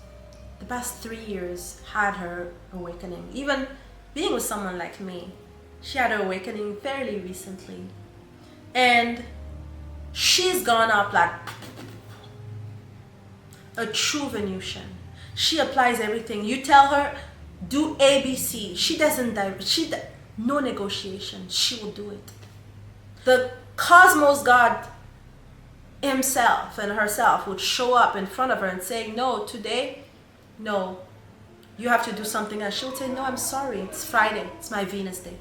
the past 3 years had her awakening. Even being with someone like me, she had her awakening fairly recently. And she's gone up like a true Venusian. She applies everything. You tell her, do ABC. She doesn't, no negotiation. She will do it. The cosmos God himself and herself would show up in front of her and say, no, today, no, you have to do something else. She would say, no, I'm sorry. It's Friday. It's my Venus Day.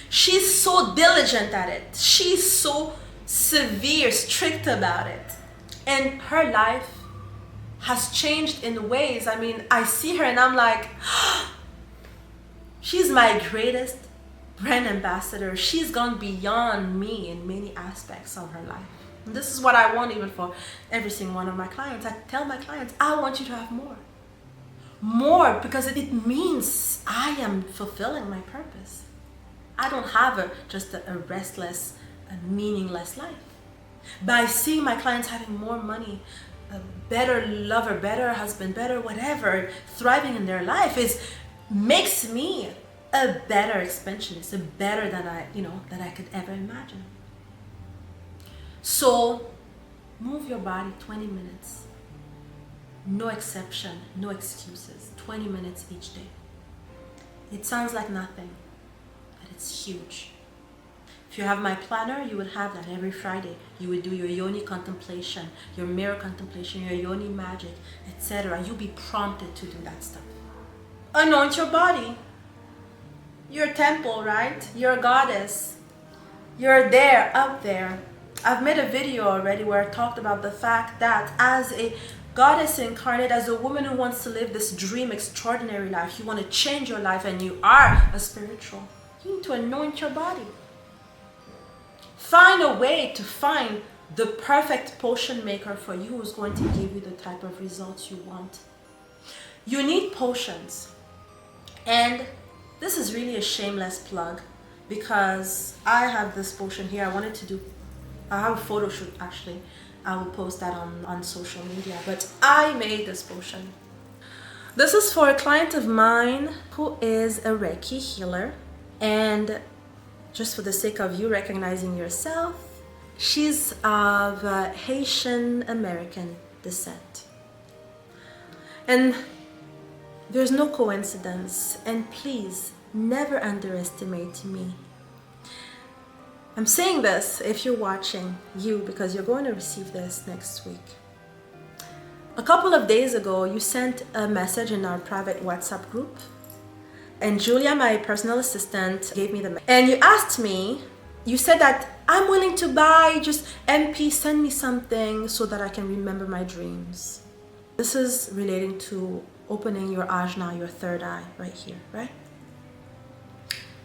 She's so diligent at it. She's so severe, strict about it. And her life has changed in ways. I mean, I see her and I'm like, she's my greatest brand ambassador. She's gone beyond me in many aspects of her life. And this is what I want even for every single one of my clients. I tell my clients, I want you to have more. More, because it means I am fulfilling my purpose. I don't have just a restless, a meaningless life. By seeing my clients having more money, a better lover, better husband, better whatever, thriving in their life makes me a better expansionist, a better than I could ever imagine. So move your body 20 minutes. No exception, no excuses. 20 minutes each day. It sounds like nothing, but it's huge. If you have my planner, you would have that every Friday. You would do your yoni contemplation, your mirror contemplation, your yoni magic, etc. You'll be prompted to do that stuff. Anoint your body. You're a temple, right? You're a goddess. You're there, up there. I've made a video already where I talked about the fact that as a goddess incarnate, as a woman who wants to live this dream extraordinary life, you want to change your life and you are a spiritual, you need to anoint your body. Find a way to find the perfect potion maker for you who's going to give you the type of results you want. You need potions. And this is really a shameless plug because I have this potion here. I have a photo shoot actually. I will post that on social media. But I made this potion. This is for a client of mine who is a Reiki healer. And just for the sake of you recognizing yourself, she's of Haitian American descent. And there's no coincidence, and please never underestimate me. I'm saying this if you're watching, because you're going to receive this next week. A couple of days ago, you sent a message in our private WhatsApp group, and Julia, my personal assistant, gave me the message. And you asked me, you said that I'm willing to buy, just MP, send me something so that I can remember my dreams. This is relating to opening your ajna, your third eye, right here, right?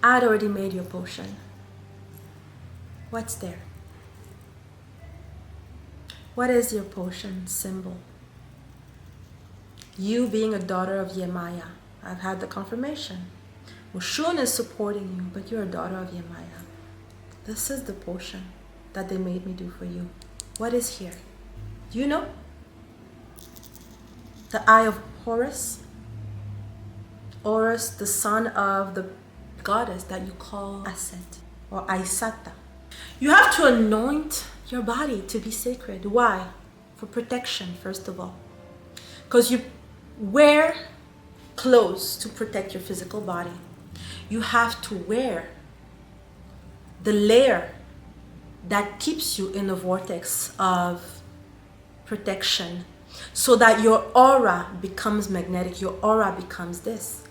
I'd already made your potion. What's there? What is your potion symbol? You being a daughter of Yemaya. I've had the confirmation. Oshun is supporting you, but you're a daughter of Yemaya. This is the potion that they made me do for you. What is here? Do you know? The eye of Horus. Horus, the son of the goddess that you call Aset or Aisata. You have to anoint your body to be sacred. Why? For protection, first of all. Because you wear clothes to protect your physical body. You have to wear the layer that keeps you in a vortex of protection so that your aura becomes magnetic, your aura becomes this.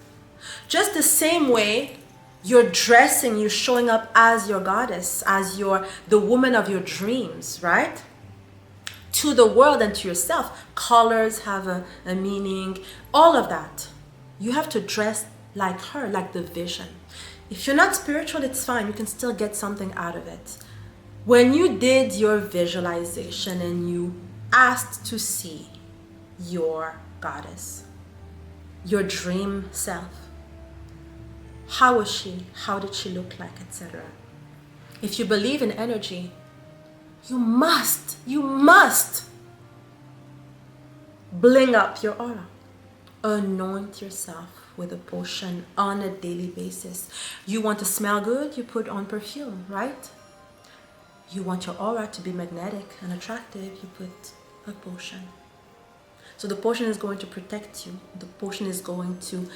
Just the same way you're dressing, you're showing up as your goddess, as the woman of your dreams, right? To the world and to yourself. Colors have a meaning, all of that. You have to dress like her, like the vision. If you're not spiritual, it's fine. You can still get something out of it. When you did your visualization and you asked to see your goddess, your dream self, how was she? How did she look like, etc.? If you believe in energy, you must bling up your aura. Anoint yourself with a potion on a daily basis. You want to smell good, you put on perfume, right? You want your aura to be magnetic and attractive, you put a potion. So the potion is going to protect you. The potion is going to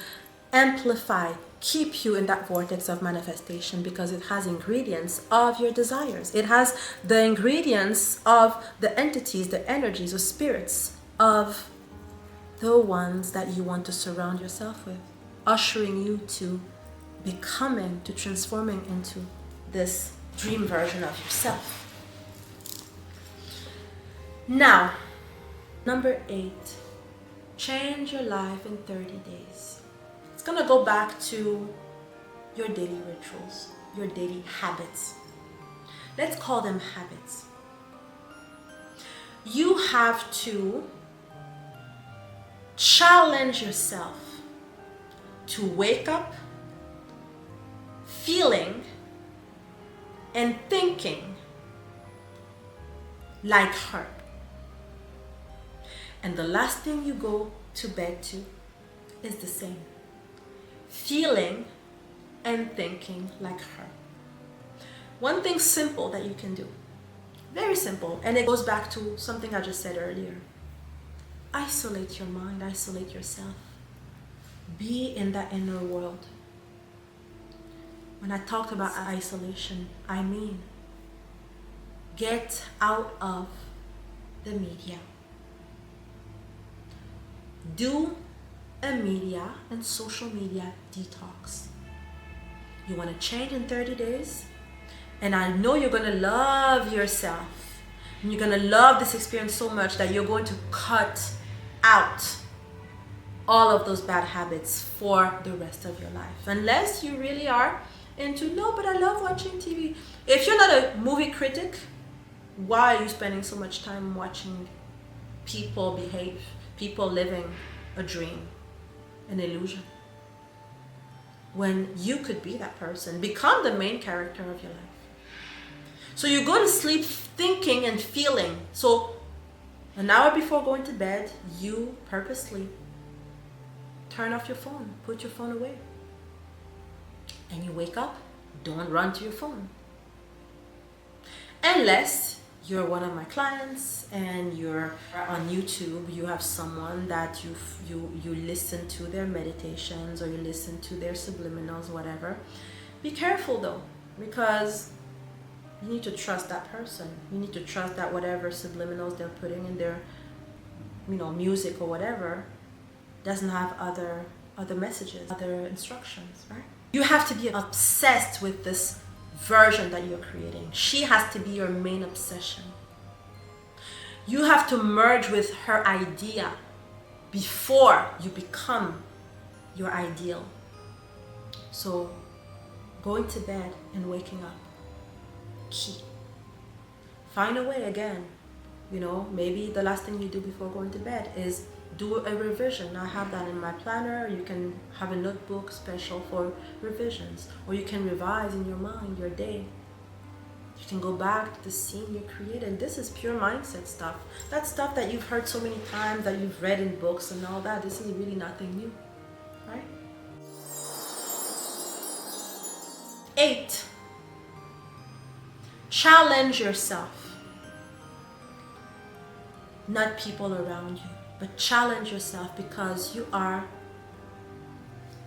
amplify, keep you in that vortex of manifestation because it has ingredients of your desires. It has the ingredients of the entities, the energies, the spirits of the ones that you want to surround yourself with, ushering you to becoming, to transforming into this dream version of yourself. Now, number 8, change your life in 30 days. It's gonna go back to your daily rituals, your daily habits. Let's call them habits. You have to challenge yourself to wake up feeling and thinking like her. And the last thing you go to bed to is the same. Feeling and thinking like her. One thing simple that you can do, very simple, and it goes back to something I just said earlier. Isolate your mind, isolate yourself. Be in that inner world. When I talked about isolation, I mean get out of the media. Do a media and social media detox. You want to change in 30 days? And I know you're going to love yourself. And you're going to love this experience so much that you're going to cut out all of those bad habits for the rest of your life. Unless you really are into, no, but I love watching TV. If you're not a movie critic, Why are you spending so much time watching people behave, people living a dream, an illusion, when you could be that person, become the main character of your life? So you go to sleep thinking and feeling. So an hour before going to bed, you purposely turn off your phone, put your phone away. And you wake up, don't run to your phone. Unless you're one of my clients and you're on YouTube, you have someone that you listen to their meditations, or you listen to their subliminals, whatever. Be careful though, because you need to trust that person. You need to trust that whatever subliminals they're putting in their, music or whatever, doesn't have other messages, other instructions, right? You have to be obsessed with this version that you're creating. She has to be your main obsession. You have to merge with her idea before you become your ideal. So going to bed and waking up, key. Find a way again. Maybe the last thing you do before going to bed is do a revision. I have that in my planner. You can have a notebook special for revisions, or you can revise in your mind your day. You can go back to the scene you created. This is pure mindset stuff. That stuff that you've heard so many times, that you've read in books and all that. This is really nothing new, right? 8, challenge yourself. Not people around you, but challenge yourself, because you are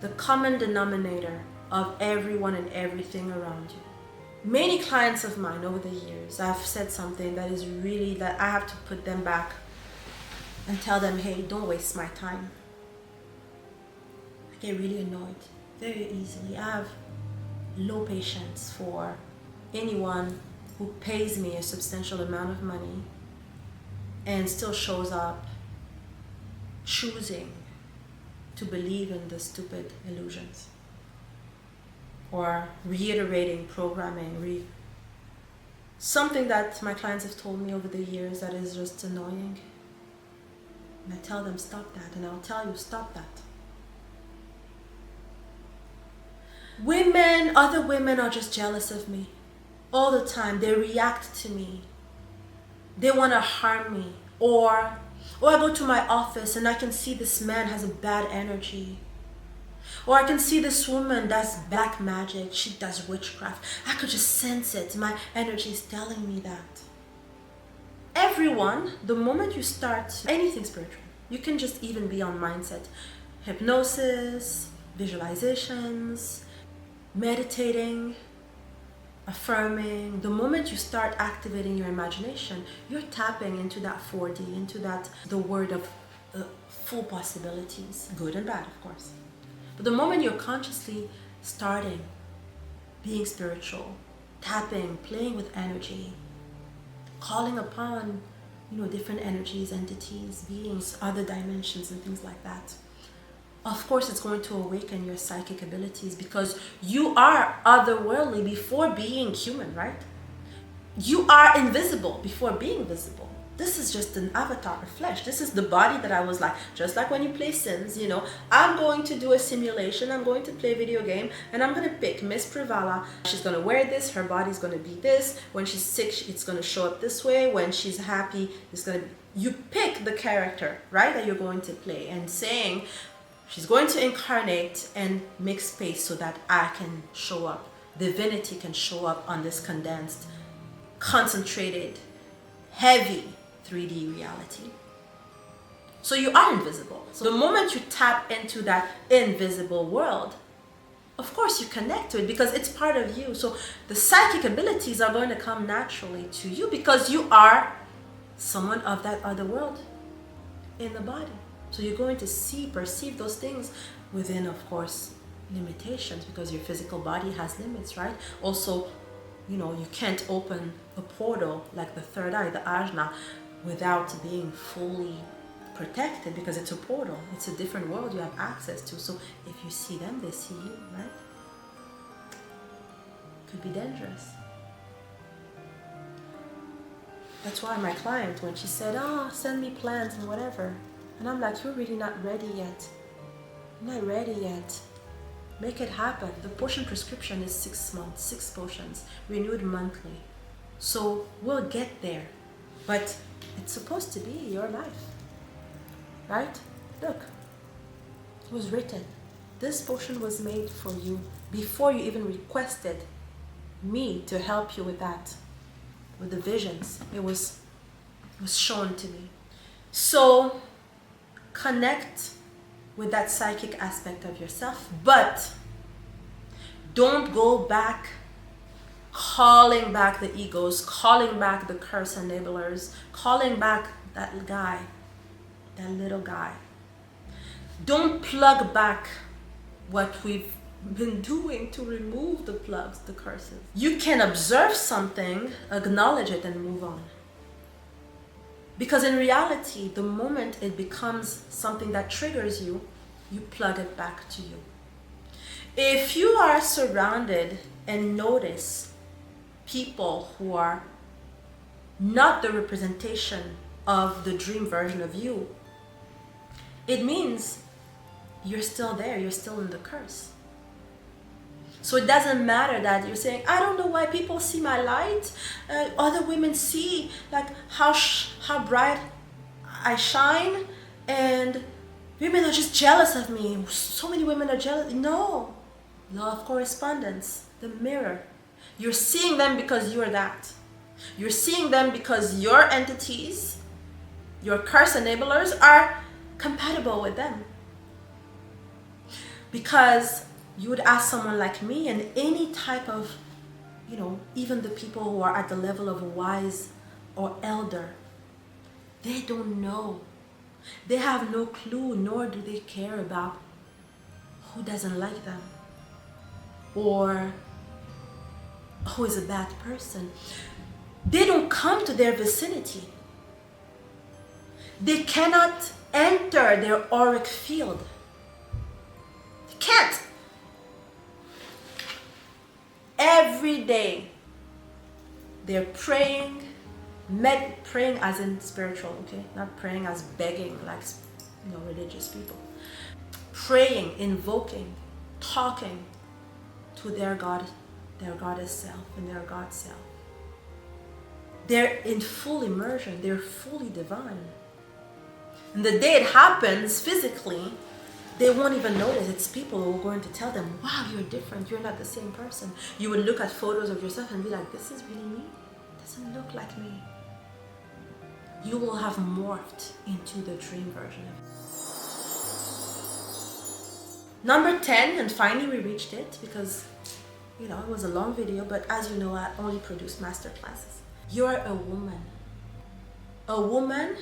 the common denominator of everyone and everything around you. Many clients of mine over the years, I've said something that is really, that I have to put them back and tell them, hey, don't waste my time. I get really annoyed very easily. I have low patience for anyone who pays me a substantial amount of money and still shows up choosing to believe in the stupid illusions, or reiterating programming, something that my clients have told me over the years that is just annoying. And I tell them, stop that, and I'll tell you, stop that. Other women are just jealous of me all the time. They react to me. They want to harm me. Or I go to my office and I can see this man has a bad energy. Or I can see this woman does black magic. She does witchcraft. I could just sense it. My energy is telling me that. Everyone, the moment you start anything spiritual, you can just even be on mindset, hypnosis, visualizations, meditating, affirming. The moment you start activating your imagination, you're tapping into that 4D, into the word of full possibilities, good and bad, of course. But the moment you're consciously starting being spiritual, tapping, playing with energy, calling upon, different energies, entities, beings, other dimensions and things like that, of course it's going to awaken your psychic abilities, because you are otherworldly before being human, right? You are invisible before being visible. This is just an avatar of flesh. This is the body that I was like, just like when you play Sims, I'm going to do a simulation, I'm going to play a video game, and I'm going to pick Miss Privala. She's going to wear this, her body's going to be this. When she's sick, it's going to show up this way. When she's happy, it's going to... You pick the character, right, that you're going to play, and saying, she's going to incarnate and make space so that I can show up. Divinity can show up on this condensed, concentrated, heavy 3D reality. So you are invisible. So the moment you tap into that invisible world, of course you connect to it, because it's part of you. So the psychic abilities are going to come naturally to you, because you are someone of that other world in the body. So you're going to perceive those things within, of course, limitations, because your physical body has limits, right? Also, you can't open a portal like the third eye, the ajna, without being fully protected, because it's a portal. It's a different world you have access to. So if you see them, they see you, right? Could be dangerous. That's why my client, when she said, oh, send me plans and whatever, and I'm like, you're really not ready yet. I'm not ready yet. Make it happen. The potion prescription is 6 months, 6 potions, renewed monthly. So we'll get there. But it's supposed to be your life. Right? Look, it was written. This potion was made for you before you even requested me to help you with that, with the visions. It was shown to me. So connect with that psychic aspect of yourself, but don't go back calling back the egos, calling back the curse enablers, calling back that guy, that little guy. Don't plug back what we've been doing to remove the plugs, the curses. You can observe something, acknowledge it, and move on. Because in reality, the moment it becomes something that triggers you, you plug it back to you. If you are surrounded and notice people who are not the representation of the dream version of you, it means you're still there, you're still in the curse. So it doesn't matter that you're saying, I don't know why people see my light. Other women see like how bright I shine, and women are just jealous of me. So many women are jealous. No. Law of Correspondence, the mirror. You're seeing them because you're that. You're seeing them because your entities, your curse enablers, are compatible with them. Because you would ask someone like me and any type of, even the people who are at the level of wise or elder, they don't know. They have no clue, nor do they care about who doesn't like them or who is a bad person. They don't come to their vicinity. They cannot enter their auric field. They can't. Every day they're praying, praying as in spiritual, okay? Not praying as begging like religious people. Praying, invoking, talking to their God, their goddess self, and their God self. They're in full immersion, they're fully divine. And the day it happens physically, they won't even notice. It's people who are going to tell them, wow, you're different, you're not the same person. You would look at photos of yourself and be like, this is really me? It doesn't look like me. You will have morphed into the dream version of it. Number 10, and finally we reached it because, it was a long video, but as you know, I only produce master classes. You're a woman. A woman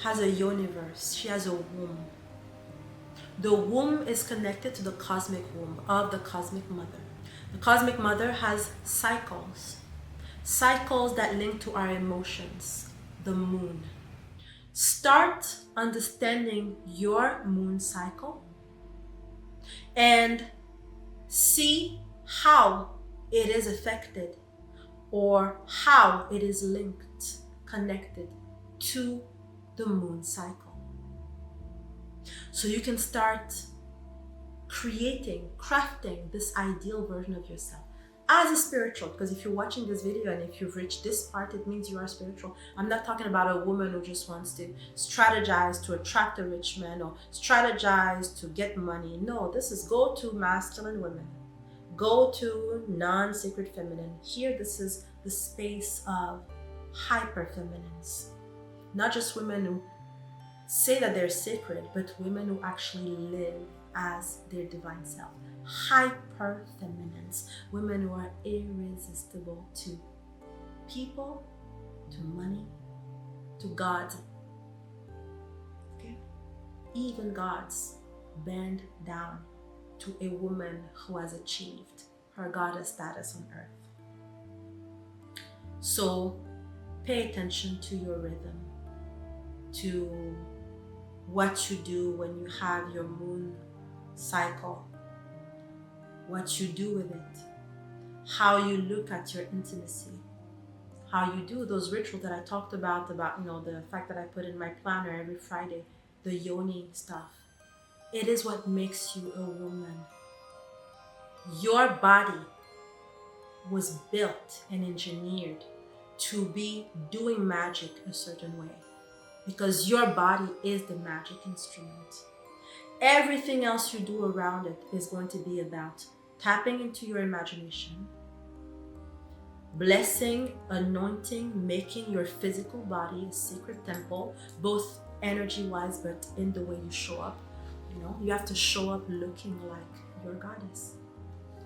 has a universe. She has a womb. The womb is connected to the cosmic womb of the cosmic mother. The cosmic mother has cycles. Cycles that link to our emotions. The moon. Start understanding your moon cycle and see how it is affected or how it is linked, connected to the moon cycle. So you can start crafting this ideal version of yourself as a spiritual, because if you're watching this video and if you've reached this part, it means you are spiritual. I'm not talking about a woman who just wants to strategize to attract a rich man or strategize to get money. No, this is go to masculine women. Go to non-sacred feminine. Here, this is the space of hyper feminines. Not just women who say that they're sacred, but women who actually live as their divine self. Hyper feminines, women who are irresistible to people, to money, to God. Okay? Even gods bend down to a woman who has achieved her goddess status on earth. So pay attention to your rhythm, to what you do when you have your moon cycle, what you do with it, how you look at your intimacy, how you do those rituals that I talked about, the fact that I put in my planner every Friday, the yoni stuff. It is what makes you a woman. Your body was built and engineered to be doing magic a certain way, because your body is the magic instrument. Everything else you do around it is going to be about tapping into your imagination, blessing, anointing, making your physical body a sacred temple, both energy-wise, but in the way you show up. You have to show up looking like your goddess,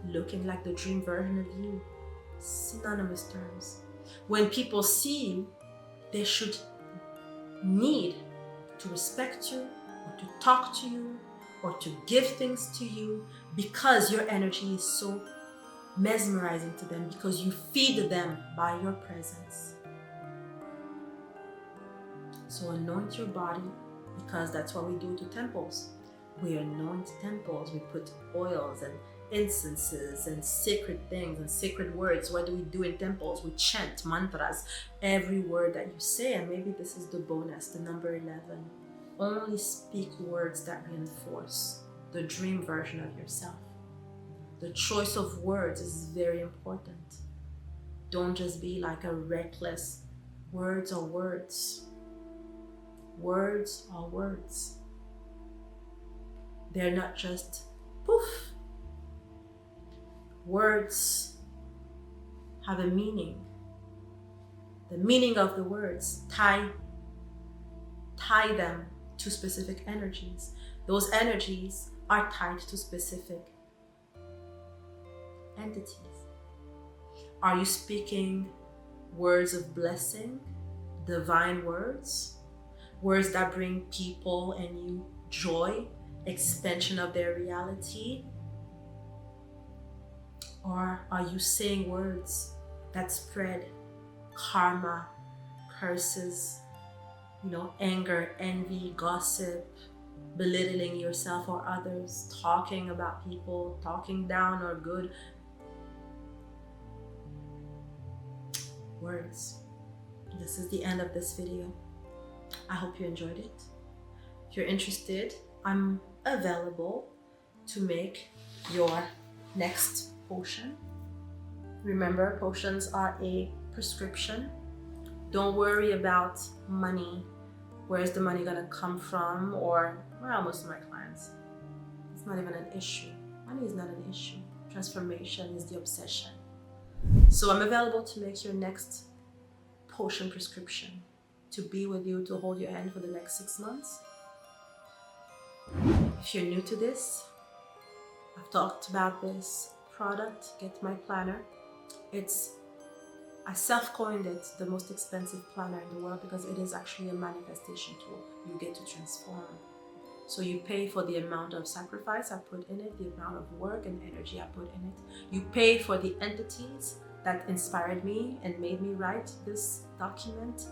looking like the dream version of you. Synonymous terms. When people see you, they should need to respect you, or to talk to you, or to give things to you, because your energy is so mesmerizing to them, because you feed them by your presence. So anoint your body, because that's what we do to temples. We anoint temples. We put oils and incenses and sacred things and sacred words. What do we do in temples? We chant mantras every word that you say. And maybe this is the bonus, the number 11. Only speak words that reinforce the dream version of yourself. The choice of words is very important. Don't just be like a reckless, words are words. Words are words. They're not just poof. Words have a meaning. The meaning of the words, tie them to specific energies. Those energies are tied to specific entities. Are you speaking words of blessing, divine words, words that bring people and you joy, expansion of their reality? Or are you saying words that spread karma, curses, anger, envy, gossip, belittling yourself or others, talking about people, talking down or good? Words. This is the end of this video. I hope you enjoyed it. If you're interested, I'm available to make your next potion. Remember, potions are a prescription. Don't worry about money. Where's the money gonna come from? Or, well, most of my clients, it's not even an issue. Money is not an issue. Transformation is the obsession. So I'm available to make your next potion prescription, to be with you, to hold your hand for the next 6 months. If you're new to this, I've talked about this product, Get My Planner. I self-coined it the most expensive planner in the world, because it is actually a manifestation tool. You get to transform. So you pay for the amount of sacrifice I put in it, the amount of work and energy I put in it. You pay for the entities that inspired me and made me write this document,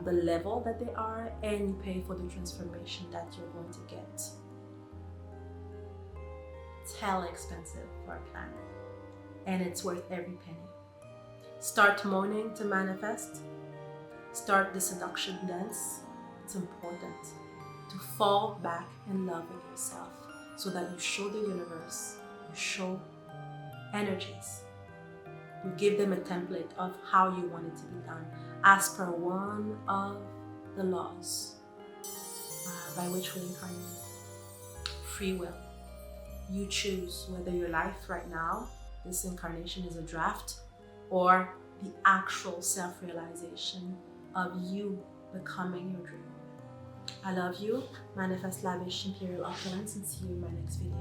the level that they are, and you pay for the transformation that you're going to get. It's hella expensive for a planner, and it's worth every penny. Start moaning to manifest. Start the seduction dance. It's important to fall back in love with yourself, so that you show the universe, you show energies, you give them a template of how you want it to be done, as per one of the laws by which we incarnate. Free will. You choose whether your life right now, this incarnation, is a draft, or the actual self-realization of you becoming your dream. I love you. Manifest lavish imperial opulence, and see you in my next video.